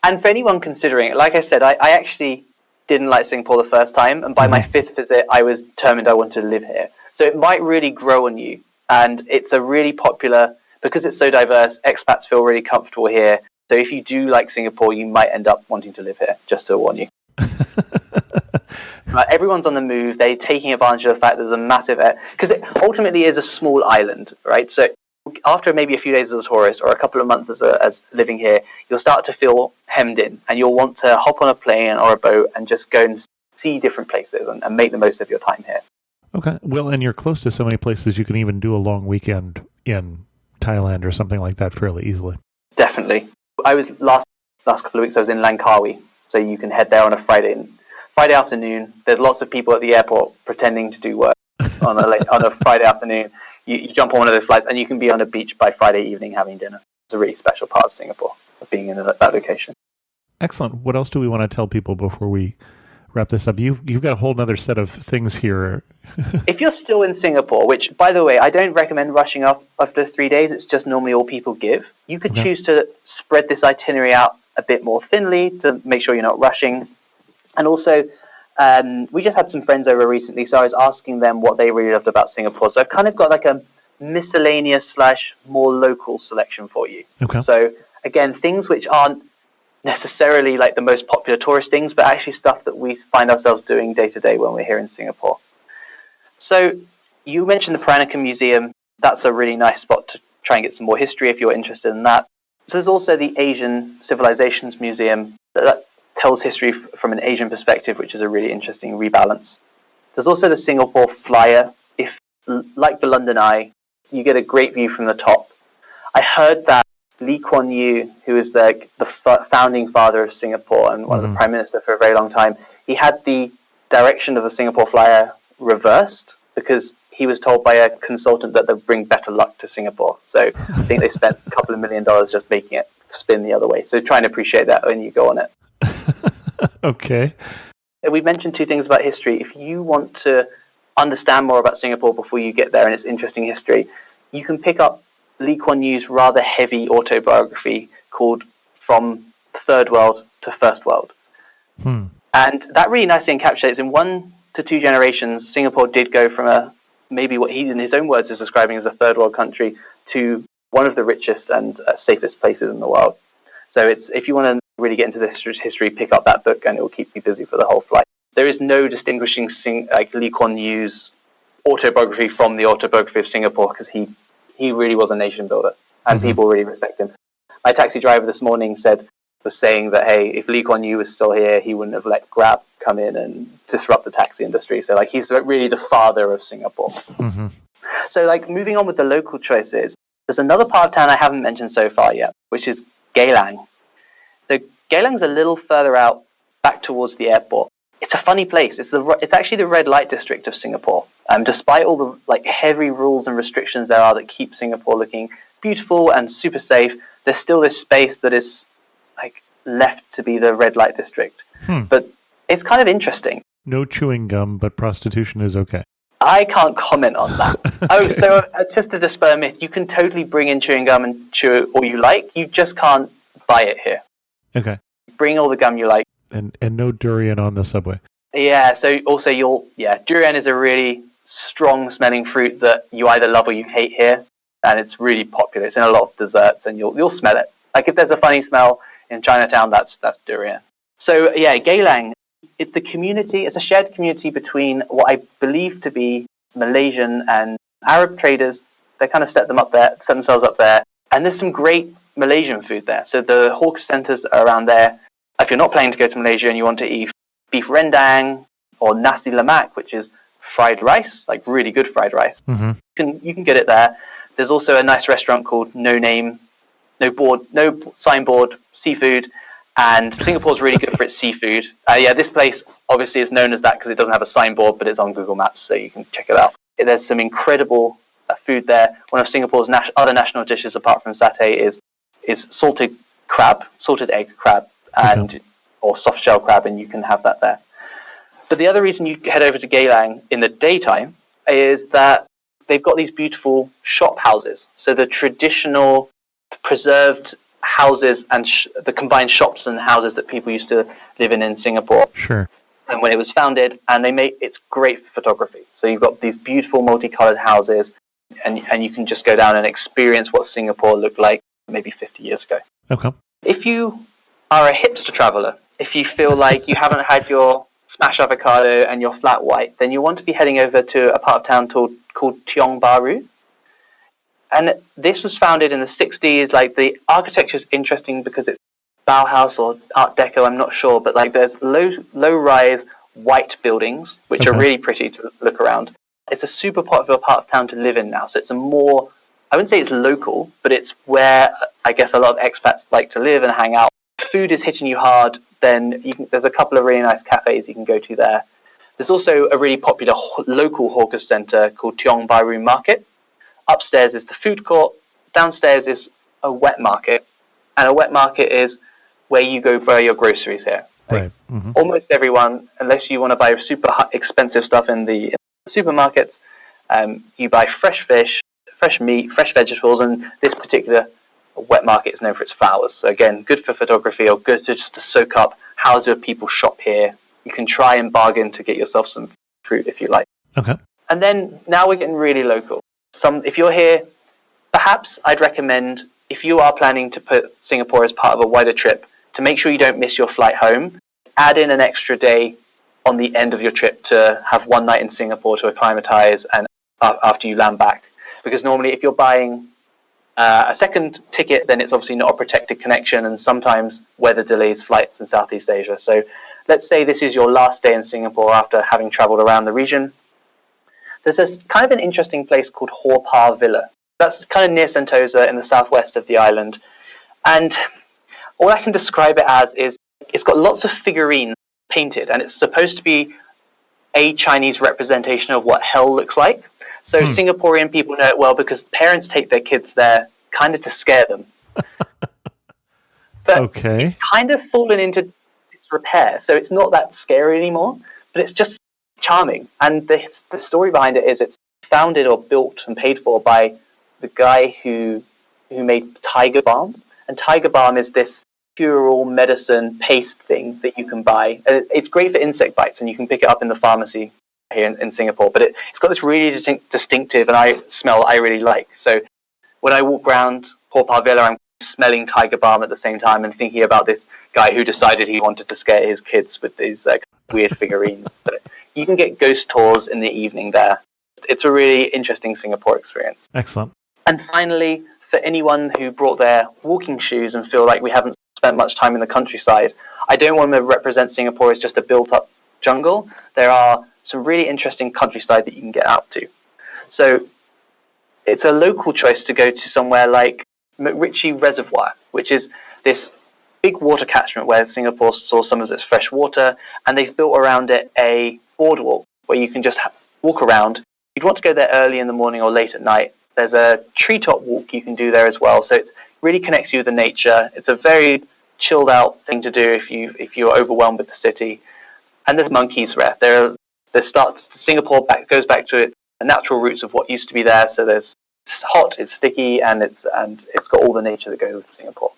And for anyone considering it, like I said, I actually didn't like Singapore the first time. And by my fifth visit, I was determined I wanted to live here. So it might really grow on you. And it's a really popular, because it's so diverse, expats feel really comfortable here. So if you do like Singapore, you might end up wanting to live here, just to warn you. Everyone's on the move. They're taking advantage of the fact there's a massive... Because it ultimately is a small island, right? So after maybe a few days as a tourist or a couple of months as living here, you'll start to feel hemmed in. And you'll want to hop on a plane or a boat and just go and see different places and make the most of your time here.
Okay. Well, and you're close to so many places you can even do a long weekend in Thailand or something like that fairly easily.
Definitely. I was last couple of weeks I was in Langkawi. So you can head there on a Friday afternoon. There's lots of people at the airport pretending to do work on a Friday afternoon. You jump on one of those flights and you can be on a beach by Friday evening having dinner. It's a really special part of Singapore, of being in that location.
Excellent. What else do we want to tell people before we wrap this up? You've got a whole other set of things here.
If you're still in Singapore, which, by the way, I don't recommend rushing off after 3 days. It's just normally all people give. You could choose to spread this itinerary out a bit more thinly to make sure you're not rushing. And also, we just had some friends over recently, so I was asking them what they really loved about Singapore. So I've kind of got like a miscellaneous / more local selection for you.
Okay.
So again, things which aren't necessarily like the most popular tourist things, but actually stuff that we find ourselves doing day to day when we're here in Singapore. So you mentioned the Peranakan Museum. That's a really nice spot to try and get some more history if you're interested in that. So there's also the Asian Civilizations Museum that tells history from an Asian perspective, which is a really interesting rebalance. There's also the Singapore Flyer. If, like the London Eye, you get a great view from the top. I heard that Lee Kuan Yew, who is the founding father of Singapore and one of the prime minister for a very long time, he had the direction of the Singapore Flyer reversed because he was told by a consultant that they'd bring better luck to Singapore. So I think they spent a couple of $1 million just making it spin the other way. So try and appreciate that when you go on it.
Okay.
We mentioned two things about history. If you want to understand more about Singapore before you get there and its interesting history, you can pick up Lee Kuan Yew's rather heavy autobiography called From Third World to First World. And that really nicely encapsulates in 1 to 2 generations, Singapore did go from maybe what he in his own words is describing as a third world country to one of the richest and safest places in the world. So if you want to really get into this history, pick up that book and it will keep you busy for the whole flight. There is no distinguishing like Lee Kuan Yew's autobiography from the autobiography of Singapore because he really was a nation builder and people really respect him. My taxi driver this morning was saying that, hey, if Lee Kuan Yew was still here, he wouldn't have let Grab come in and disrupt the taxi industry. So like he's really the father of Singapore. So like moving on with the local choices, there's another part of town I haven't mentioned so far yet, which is Geylang. So Geylang's a little further out back towards the airport. It's a funny place. It's actually the red light district of Singapore. Despite all the like heavy rules and restrictions there are that keep Singapore looking beautiful and super safe, there's still this space that is like left to be the red light district. But it's kind of interesting.
No chewing gum, but prostitution is okay.
I can't comment on that. So just to dispel a myth, you can totally bring in chewing gum and chew it all you like. You just can't buy it here.
Okay.
Bring all the gum you like.
And no durian on the subway.
Yeah, so also durian is a really strong smelling fruit that you either love or you hate here. And it's really popular. It's in a lot of desserts and you'll smell it. Like if there's a funny smell in Chinatown, that's durian. So yeah, Geylang, it's the community. It's a shared community between what I believe to be Malaysian and Arab traders. They kind of set themselves up there. And there's some great Malaysian food there. So the hawker centers are around there. If you're not planning to go to Malaysia and you want to eat beef rendang or nasi lemak, which is fried rice, like really good fried rice, you can get it there. There's also a nice restaurant called No Signboard Seafood, and Singapore's really good for its seafood. This place obviously is known as that because it doesn't have a signboard, but it's on Google Maps, so you can check it out. There's some incredible food there. One of Singapore's other national dishes, apart from satay, is salted egg crab. and or soft shell crab, and you can have that there. But the other reason you head over to Geylang in the daytime is that they've got these beautiful shop houses. So the traditional preserved houses and the combined shops and houses that people used to live in Singapore.
Sure.
And when it was founded, and it's great for photography. So you've got these beautiful multicolored houses, and you can just go down and experience what Singapore looked like maybe 50 years ago.
Okay.
If you are a hipster traveler, if you feel like you haven't had your smash avocado and your flat white, then you want to be heading over to a part of town called Tiong Bahru. And this was founded in the 60s. Like, the architecture is interesting because it's Bauhaus or Art Deco, I'm not sure, but like there's low-rise white buildings, which are really pretty to look around. It's a super popular part of town to live in now. So it's a more, I wouldn't say it's local, but it's where I guess a lot of expats like to live and hang out. If food is hitting you hard, then there's a couple of really nice cafes you can go to there. There's also a really popular local hawker centre called Tiong Bahru Market. Upstairs is the food court. Downstairs is a wet market. And a wet market is where you go buy your groceries here.
Right.
Almost everyone, unless you want to buy super expensive stuff in the supermarkets, you buy fresh fish, fresh meat, fresh vegetables, and this particular wet market is known for its flowers. So again, good for photography or good to soak up how do people shop here. You can try and bargain to get yourself some fruit if you like.
Okay.
And then now we're getting really local. If you're here, perhaps I'd recommend, if you are planning to put Singapore as part of a wider trip, to make sure you don't miss your flight home, add in an extra day on the end of your trip to have one night in Singapore to acclimatize and after you land back. Because normally if you're buying a second ticket, then it's obviously not a protected connection, and sometimes weather delays flights in Southeast Asia. So let's say this is your last day in Singapore after having traveled around the region. There's this kind of an interesting place called Haw Par Villa. That's kind of near Sentosa in the southwest of the island. And all I can describe it as is it's got lots of figurines painted, and it's supposed to be a Chinese representation of what hell looks like. So Singaporean people know it well because parents take their kids there kind of to scare them. But it's kind of fallen into disrepair, so it's not that scary anymore, but it's just charming. And the story behind it is it's founded or built and paid for by the guy who made Tiger Balm. And Tiger Balm is this cure-all medicine paste thing that you can buy. It's great for insect bites, and you can pick it up in the pharmacy here in Singapore. But it's got this really distinctive smell I really like. So when I walk around Haw Par Villa, I'm smelling Tiger Balm at the same time and thinking about this guy who decided he wanted to scare his kids with these weird figurines. But you can get ghost tours in the evening there. It's a really interesting Singapore experience.
Excellent.
And finally, for anyone who brought their walking shoes and feel like we haven't spent much time in the countryside, I don't want to represent Singapore as just a built-up jungle. There are some really interesting countryside that you can get out to. So it's a local choice to go to somewhere like McRitchie Reservoir, which is this big water catchment where Singapore stores some of its fresh water, and they've built around it a boardwalk where you can just walk around. You'd want to go there early in the morning or late at night. There's a treetop walk you can do there as well, so it really connects you with the nature. It's a very chilled out thing to do if you're overwhelmed with the city. And there's monkeys there. Singapore goes back to the natural roots of what used to be there. So it's hot, it's sticky, and it's got all the nature that goes with Singapore.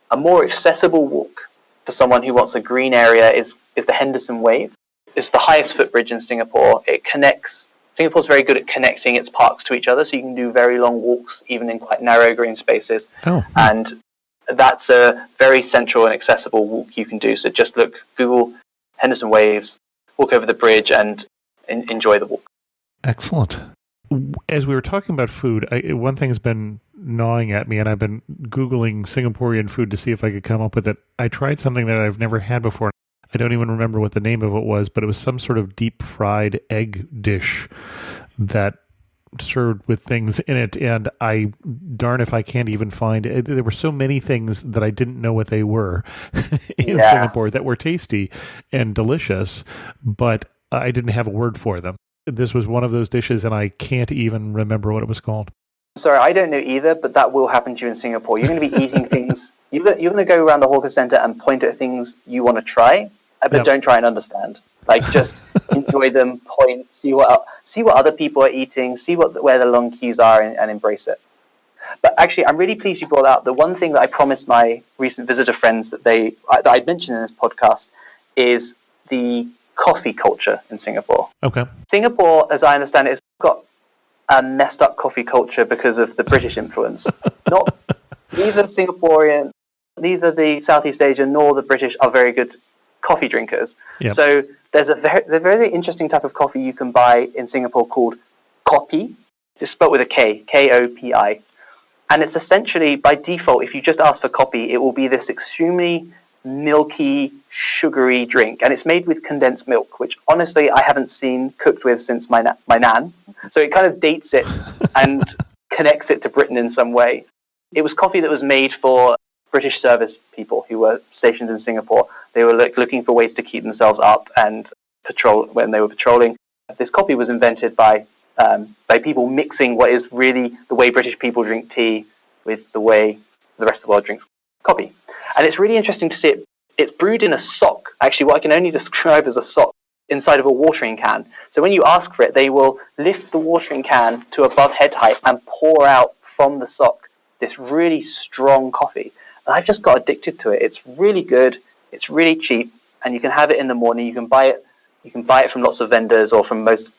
A more accessible walk for someone who wants a green area is the Henderson Wave. It's the highest footbridge in Singapore. Singapore's very good at connecting its parks to each other, so you can do very long walks, even in quite narrow green spaces. And that's a very central and accessible walk you can do. So just Google Henderson Waves, walk over the bridge, and enjoy the walk.
Excellent. As we were talking about food, one thing has been gnawing at me, and I've been Googling Singaporean food to see if I could come up with it. I tried something that I've never had before. I don't even remember what the name of it was, but it was some sort of deep fried egg dish that served with things in it. And darn if I can't even find it. There were so many things that I didn't know what they were in Singapore that were tasty and delicious, but I didn't have a word for them. This was one of those dishes, and I can't even remember what it was called.
Sorry, I don't know either, but that will happen to you in Singapore. You're going to be eating things. You're going to go around the hawker center and point at things you want to try, but don't try and understand. Like, just enjoy them, point, see what other people are eating, see where the long queues are, and embrace it. But actually, I'm really pleased you brought out the one thing that I promised my recent visitor friends that I'd mentioned in this podcast is the coffee culture in Singapore.
Okay.
Singapore, as I understand it, has got a messed up coffee culture because of the British influence. Neither Singaporean, neither the Southeast Asian nor the British are very good coffee drinkers. Yep. So there's a very interesting type of coffee you can buy in Singapore called kopi. It's spelled with a K, K-O-P-I. And it's essentially, by default, if you just ask for kopi, it will be this extremely milky, sugary drink. And it's made with condensed milk, which honestly I haven't seen cooked with since my nan. So it kind of dates it and connects it to Britain in some way. It was coffee that was made for British service people who were stationed in Singapore. They were looking for ways to keep themselves up and patrol when they were patrolling. This coffee was invented by people mixing what is really the way British people drink tea with the way the rest of the world drinks coffee. And it's really interesting to see it. It's brewed in a sock, actually what I can only describe as a sock, inside of a watering can. So when you ask for it, they will lift the watering can to above head height and pour out from the sock this really strong coffee. And I've just got addicted to it. It's really good, it's really cheap, and you can have it in the morning. You can buy it from lots of vendors or from most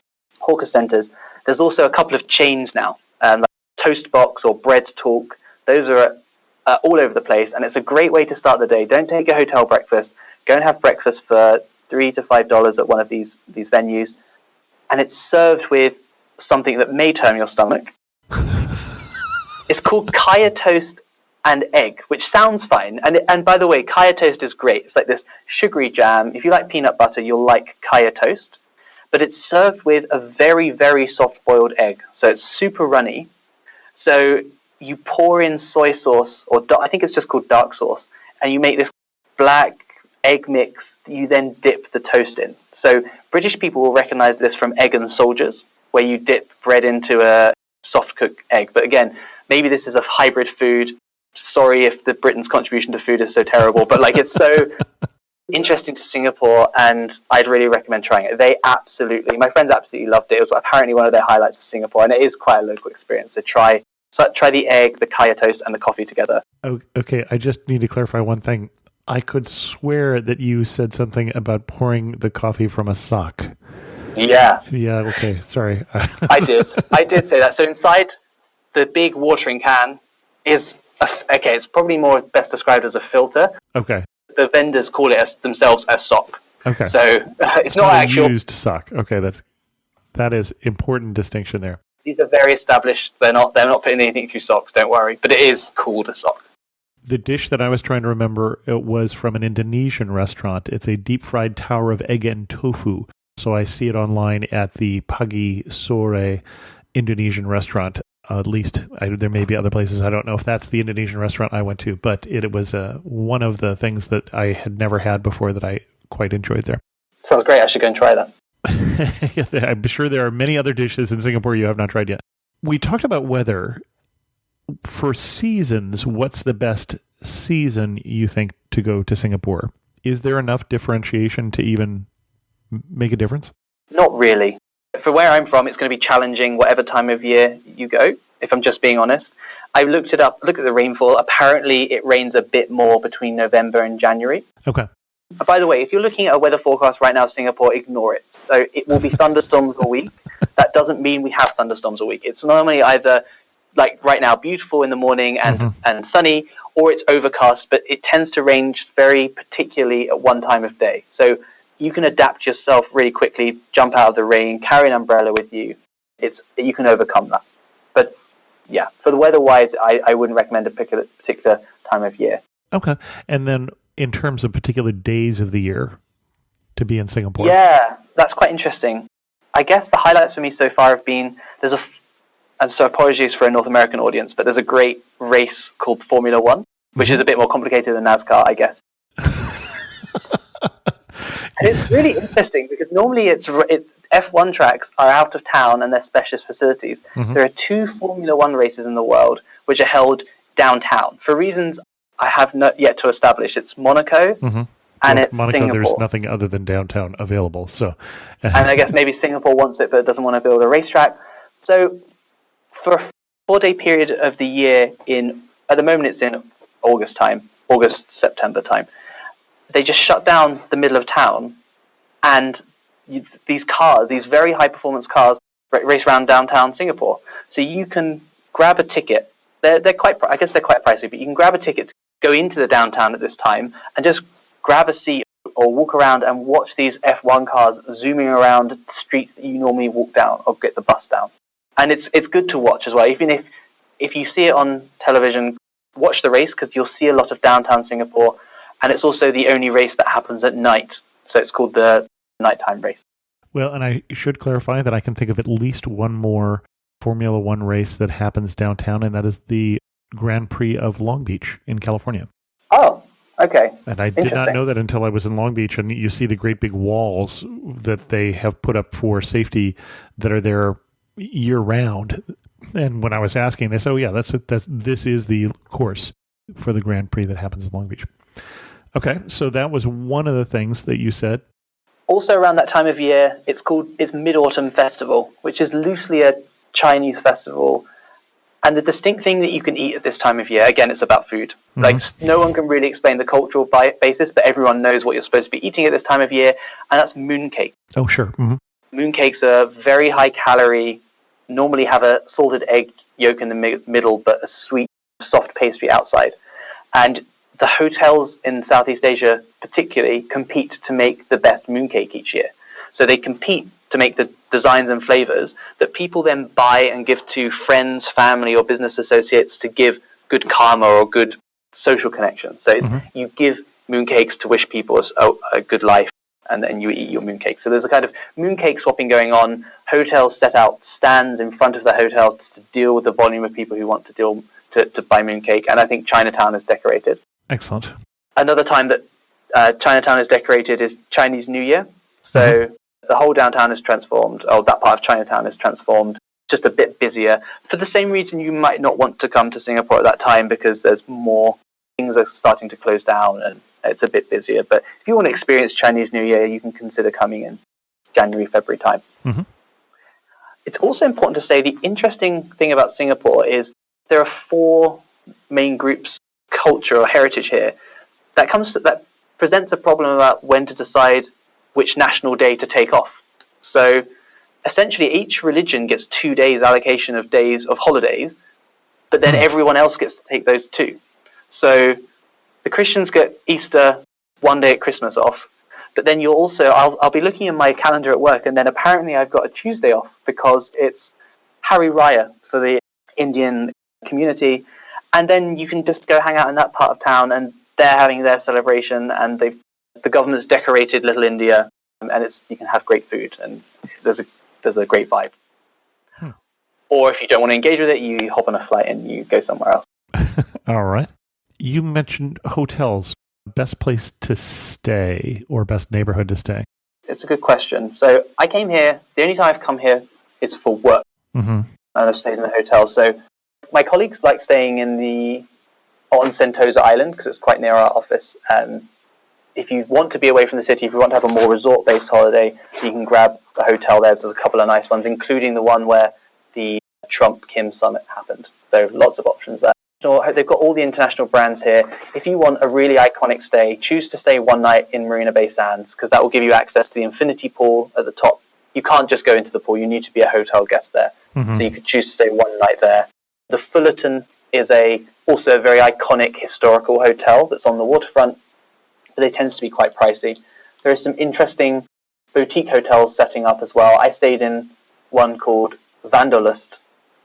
hawker centers. There's also a couple of chains now, like Toastbox or Bread Talk. Those are all over the place, and it's a great way to start the day. Don't take a hotel breakfast. Go and have breakfast for $3 to $5 at one of these venues, and it's served with something that may turn your stomach. It's called Kaya Toast and egg, which sounds fine. And by the way, Kaya Toast is great. It's like this sugary jam. If you like peanut butter, you'll like Kaya Toast. But it's served with a very, very soft boiled egg. So it's super runny. So you pour in soy sauce, or I think it's just called dark sauce, and you make this black egg mix that you then dip the toast in. So British people will recognize this from Egg and Soldiers, where you dip bread into a soft cooked egg. But again, maybe this is a hybrid food. Sorry if the Britain's contribution to food is so terrible, but like, it's so interesting to Singapore, and I'd really recommend trying it. My friends absolutely loved it. It was apparently one of their highlights of Singapore, and it is quite a local experience. So try the egg, the Kaya Toast, and the coffee together.
Okay, I just need to clarify one thing. I could swear that you said something about pouring the coffee from a sock.
Yeah.
Yeah, okay, sorry.
I did say that. So inside the big watering can is, it's probably more best described as a filter.
Okay.
The vendors call it themselves a sock. Okay. So it's not actual
used sock. Okay, that is important distinction there.
These are very established. They're not putting anything through socks, don't worry. But it is called a sock.
The dish that I was trying to remember, it was from an Indonesian restaurant. It's a deep-fried tower of egg and tofu. So I see it online at the Pagi Sore Indonesian restaurant. At least there may be other places. I don't know if that's the Indonesian restaurant I went to, but it was one of the things that I had never had before that I quite enjoyed there.
Sounds great. I should go and try that.
I'm sure there are many other dishes in Singapore you have not tried yet. We talked about weather. For seasons, what's the best season you think to go to Singapore? Is there enough differentiation to even make a difference?
Not really. For where I'm from, it's going to be challenging whatever time of year you go, if I'm just being honest. I looked it up, look at the rainfall. Apparently, it rains a bit more between November and January.
Okay.
By the way, if you're looking at a weather forecast right now of Singapore, ignore it. So it will be thunderstorms a week. That doesn't mean we have thunderstorms a week. It's normally either, like right now, beautiful in the morning and sunny, or it's overcast, but it tends to range very particularly at one time of day. So you can adapt yourself really quickly, jump out of the rain, carry an umbrella with you. You can overcome that. But yeah, for the weather-wise, I wouldn't recommend a particular time of year.
Okay. And then in terms of particular days of the year to be in Singapore?
Yeah, that's quite interesting. I guess the highlights for me so far have been, and so apologies for a North American audience, but there's a great race called Formula One, which is a bit more complicated than NASCAR, I guess. And it's really interesting because normally F1 tracks are out of town and they're specialist facilities.
Mhm.
There are 2 Formula One races in the world which are held downtown for reasons I have not yet to establish. It's Monaco
Mhm.
and
Well,
it's
Monaco,
Singapore.
there's nothing other than downtown available. So,
And I guess maybe Singapore wants it but doesn't want to build a racetrack. So for a 4-day period of the year at the moment it's in August, September time, they just shut down the middle of town, and these very high performance cars race around downtown Singapore. So you can grab a ticket. They're quite pricey, but you can grab a ticket to go into the downtown at this time and just grab a seat or walk around and watch these F1 cars zooming around streets that you normally walk down or get the bus down. And it's good to watch as well. Even if you see it on television, watch the race because you'll see a lot of downtown Singapore, and it's also the only race that happens at night. So it's called the nighttime race.
well, and I should clarify that I can think of at least one more Formula One race that happens downtown, and that is the Grand Prix of Long Beach in California.
Oh, okay.
And I did not
Interesting.
know that until I was in Long Beach, and you see the great big walls that they have put up for safety that are there year round. And when I was asking, they said, "Oh yeah, this is the course for the Grand Prix that happens in Long Beach." Okay, so that was one of the things that you said.
Also around that time of year, it's Mid-Autumn Festival, which is loosely a Chinese festival. And the distinct thing that you can eat at this time of year, again, it's about food.
Mm-hmm.
Like, no one can really explain the cultural basis, but everyone knows what you're supposed to be eating at this time of year, and that's mooncake.
Oh, sure. Mm-hmm.
Mooncakes are very high calorie, normally have a salted egg yolk in the middle, but a sweet, soft pastry outside. And the hotels in Southeast Asia particularly compete to make the best mooncake each year. So they compete to make the designs and flavors that people then buy and give to friends, family, or business associates to give good karma or good social connection. So you give mooncakes to wish people a good life, and then you eat your mooncake. So there's a kind of mooncake swapping going on. Hotels set out stands in front of the hotels to deal with the volume of people who want to buy mooncake. And I think Chinatown is decorated.
Excellent.
Another time that Chinatown is decorated is Chinese New Year. So the whole downtown is transformed, or that part of Chinatown is transformed, just a bit busier. For the same reason you might not want to come to Singapore at that time, because there's more things are starting to close down and it's a bit busier. But if you want to experience Chinese New Year, you can consider coming in January, February time.
Mm-hmm.
It's also important to say the interesting thing about Singapore is there are 4 main groups, culture or heritage here, that presents a problem about when to decide which national day to take off. So essentially each religion gets 2 days allocation of days of holidays, but then everyone else gets to take those 2. So the Christians get Easter 1 day at Christmas off, but then you'll also, I'll be looking in my calendar at work, and then apparently I've got a Tuesday off because it's Hari Raya for the Indian community, and then you can just go hang out in that part of town, and they're having their celebration, and the government's decorated Little India, and you can have great food, and there's a great vibe. Or if you don't want to engage with it, you hop on a flight and you go somewhere else.
All right. You mentioned hotels. Best place to stay or best neighborhood to stay?
It's a good question. So I came here, the only time I've come here is for work.
Mm-hmm.
And I've stayed in a hotel. So my colleagues like staying on Sentosa Island because it's quite near our office. If you want to be away from the city, if you want to have a more resort-based holiday, you can grab a hotel there. There's a couple of nice ones, including the one where the Trump-Kim summit happened. So lots of options there. They've got all the international brands here. If you want a really iconic stay, choose to stay one night in Marina Bay Sands because that will give you access to the infinity pool at the top. You can't just go into the pool. You need to be a hotel guest there.
Mm-hmm.
So you could choose to stay one night there. The Fullerton is also a very iconic historical hotel that's on the waterfront, but it tends to be quite pricey. There are some interesting boutique hotels setting up as well. I stayed in one called Vandalust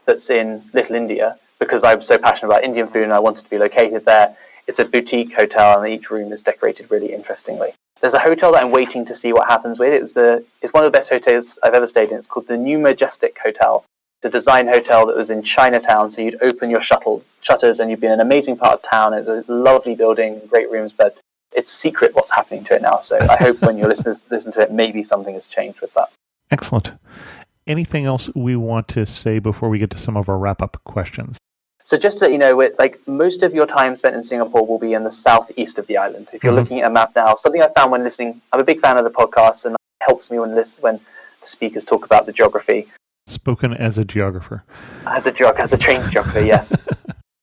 that's in Little India because I'm so passionate about Indian food and I wanted to be located there. It's a boutique hotel and each room is decorated really interestingly. There's a hotel that I'm waiting to see what happens with. It's one of the best hotels I've ever stayed in. It's called the New Majestic Hotel. It's a design hotel that was in Chinatown, so you'd open your shutters and you'd be in an amazing part of town. It's a lovely building, great rooms, but it's secret what's happening to it now. So I hope when your listeners listen to it, maybe something has changed with that.
Excellent. Anything else we want to say before we get to some of our wrap-up questions?
So just to let you know, most of your time spent in Singapore will be in the southeast of the island. If you're looking at a map now, something I found when listening, I'm a big fan of the podcast, and it helps me when the speakers talk about the geography.
Spoken as a geographer.
As a trained geographer, yes.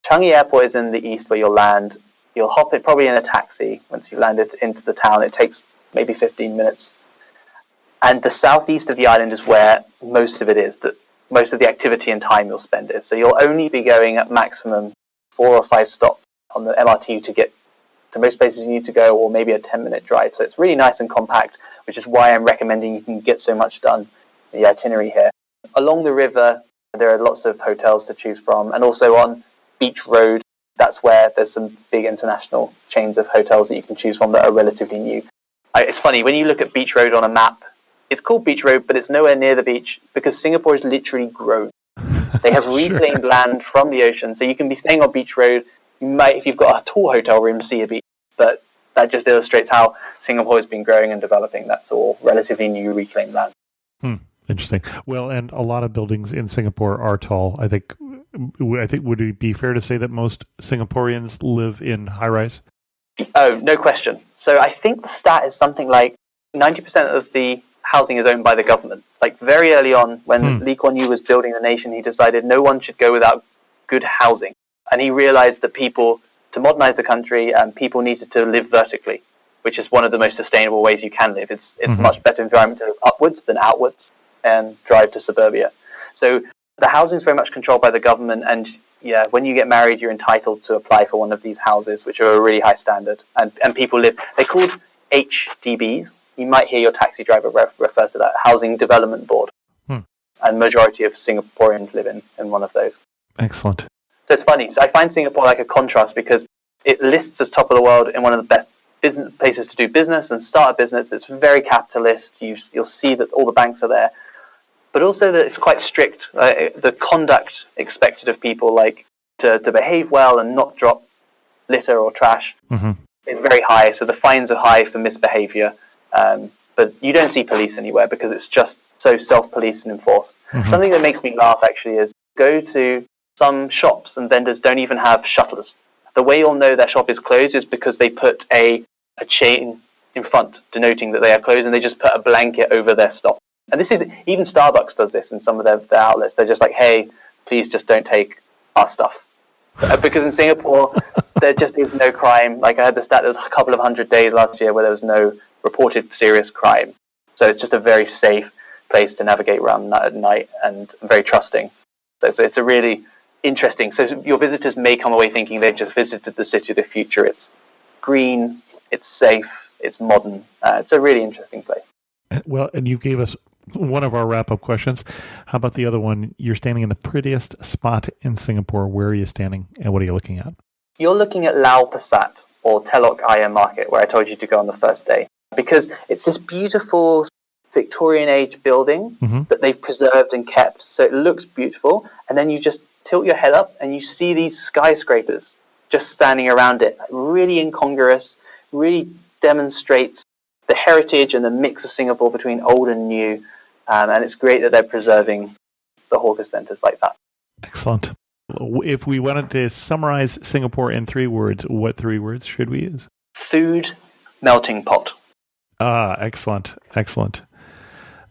Changi Airport is in the east where you'll land. You'll hop it probably in a taxi once you've landed into the town. It takes maybe 15 minutes. And the southeast of the island is where most of it is, that most of the activity and time you'll spend is. So you'll only be going at maximum 4 or 5 stops on the MRT to get to most places you need to go, or maybe a 10-minute drive. So it's really nice and compact, which is why I'm recommending you can get so much done in the itinerary here. Along the river, there are lots of hotels to choose from, and also on Beach Road, that's where there's some big international chains of hotels that you can choose from that are relatively new. It's funny, when you look at Beach Road on a map, it's called Beach Road, but it's nowhere near the beach because Singapore is literally grown. They have reclaimed land from the ocean, so you can be staying on Beach Road. You might, if you've got a tall hotel room, see a beach, but that just illustrates how Singapore has been growing and developing. That's all relatively new reclaimed land.
Interesting. Well, and a lot of buildings in Singapore are tall. I think would it be fair to say that most Singaporeans live in high-rise?
Oh, no question. So I think the stat is something like 90% of the housing is owned by the government. Like very early on, when Lee Kuan Yew was building the nation, he decided no one should go without good housing. And he realized that to modernize the country, people needed to live vertically, which is one of the most sustainable ways you can live. It's much better environment to live upwards than outwards and drive to suburbia. So the housing is very much controlled by the government. And yeah, when you get married, you're entitled to apply for one of these houses, which are a really high standard. And people live, they're called HDBs. You might hear your taxi driver refer to that, Housing Development Board. And majority of Singaporeans live in one of those.
Excellent.
So it's funny. So I find Singapore like a contrast because it lists as top of the world in one of the best business places to do business and start a business. It's very capitalist. You'll see that all the banks are there. But also that it's quite strict. The conduct expected of people, like to behave well and not drop litter or trash, is very high. So the fines are high for misbehavior. But you don't see police anywhere because it's just so self-police and enforced. Something that makes me laugh actually is go to some shops and vendors don't even have shutters. The way you'll know their shop is closed is because they put a chain in front denoting that they are closed, and they just put a blanket over their stock. And this is, even Starbucks does this in some of their outlets. They're just like, hey, please just don't take our stuff. Because in Singapore, there just is no crime. Like I heard the stat, there was a couple of 100 days last year where there was no reported serious crime. So it's just a very safe place to navigate around at night and very trusting. So it's a really interesting. So your visitors may come away thinking they've just visited the city of the future. It's green, it's safe, it's modern. It's a really interesting place.
Well, and you gave us one of our wrap-up questions. How about the other one? You're standing in the prettiest spot in Singapore. Where are you standing, and what are you looking at?
You're looking at Lau Pa Sat, or Telok Ayer Market, where I told you to go on the first day, because it's this beautiful Victorian age building that they've preserved and kept. So it looks beautiful, and then you just tilt your head up and you see these skyscrapers just standing around it. Really incongruous, really demonstrates the heritage and the mix of Singapore between old and new. And it's great that they're preserving the hawker centres like that.
Excellent. If we wanted to summarize Singapore in 3 words, what 3 words should we use?
Food, melting pot.
Excellent. Excellent.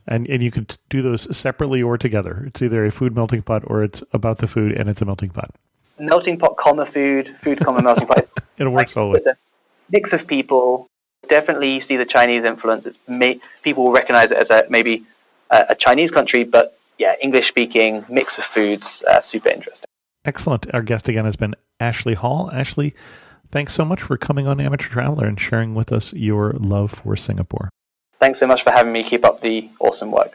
And you could do those separately or together. It's either a food melting pot or it's about the food and it's a melting pot.
Melting pot, comma food, food, comma melting pot.
It works always.
It's a mix of people. Definitely you see the Chinese influence. People will recognize it as maybe a Chinese country, but yeah, English speaking, mix of foods, super interesting.
Excellent. Our guest again has been Ashley Hall. Ashley, thanks so much for coming on Amateur Traveler and sharing with us your love for Singapore.
Thanks so much for having me. Keep up the awesome work.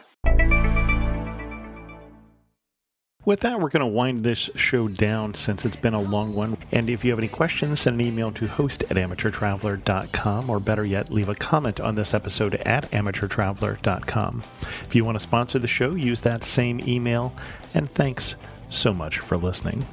With that, we're going to wind this show down since it's been a long one. And if you have any questions, send an email to host@amateurtraveler.com, or better yet, leave a comment on this episode at amateurtraveler.com. If you want to sponsor the show, use that same email. And thanks so much for listening.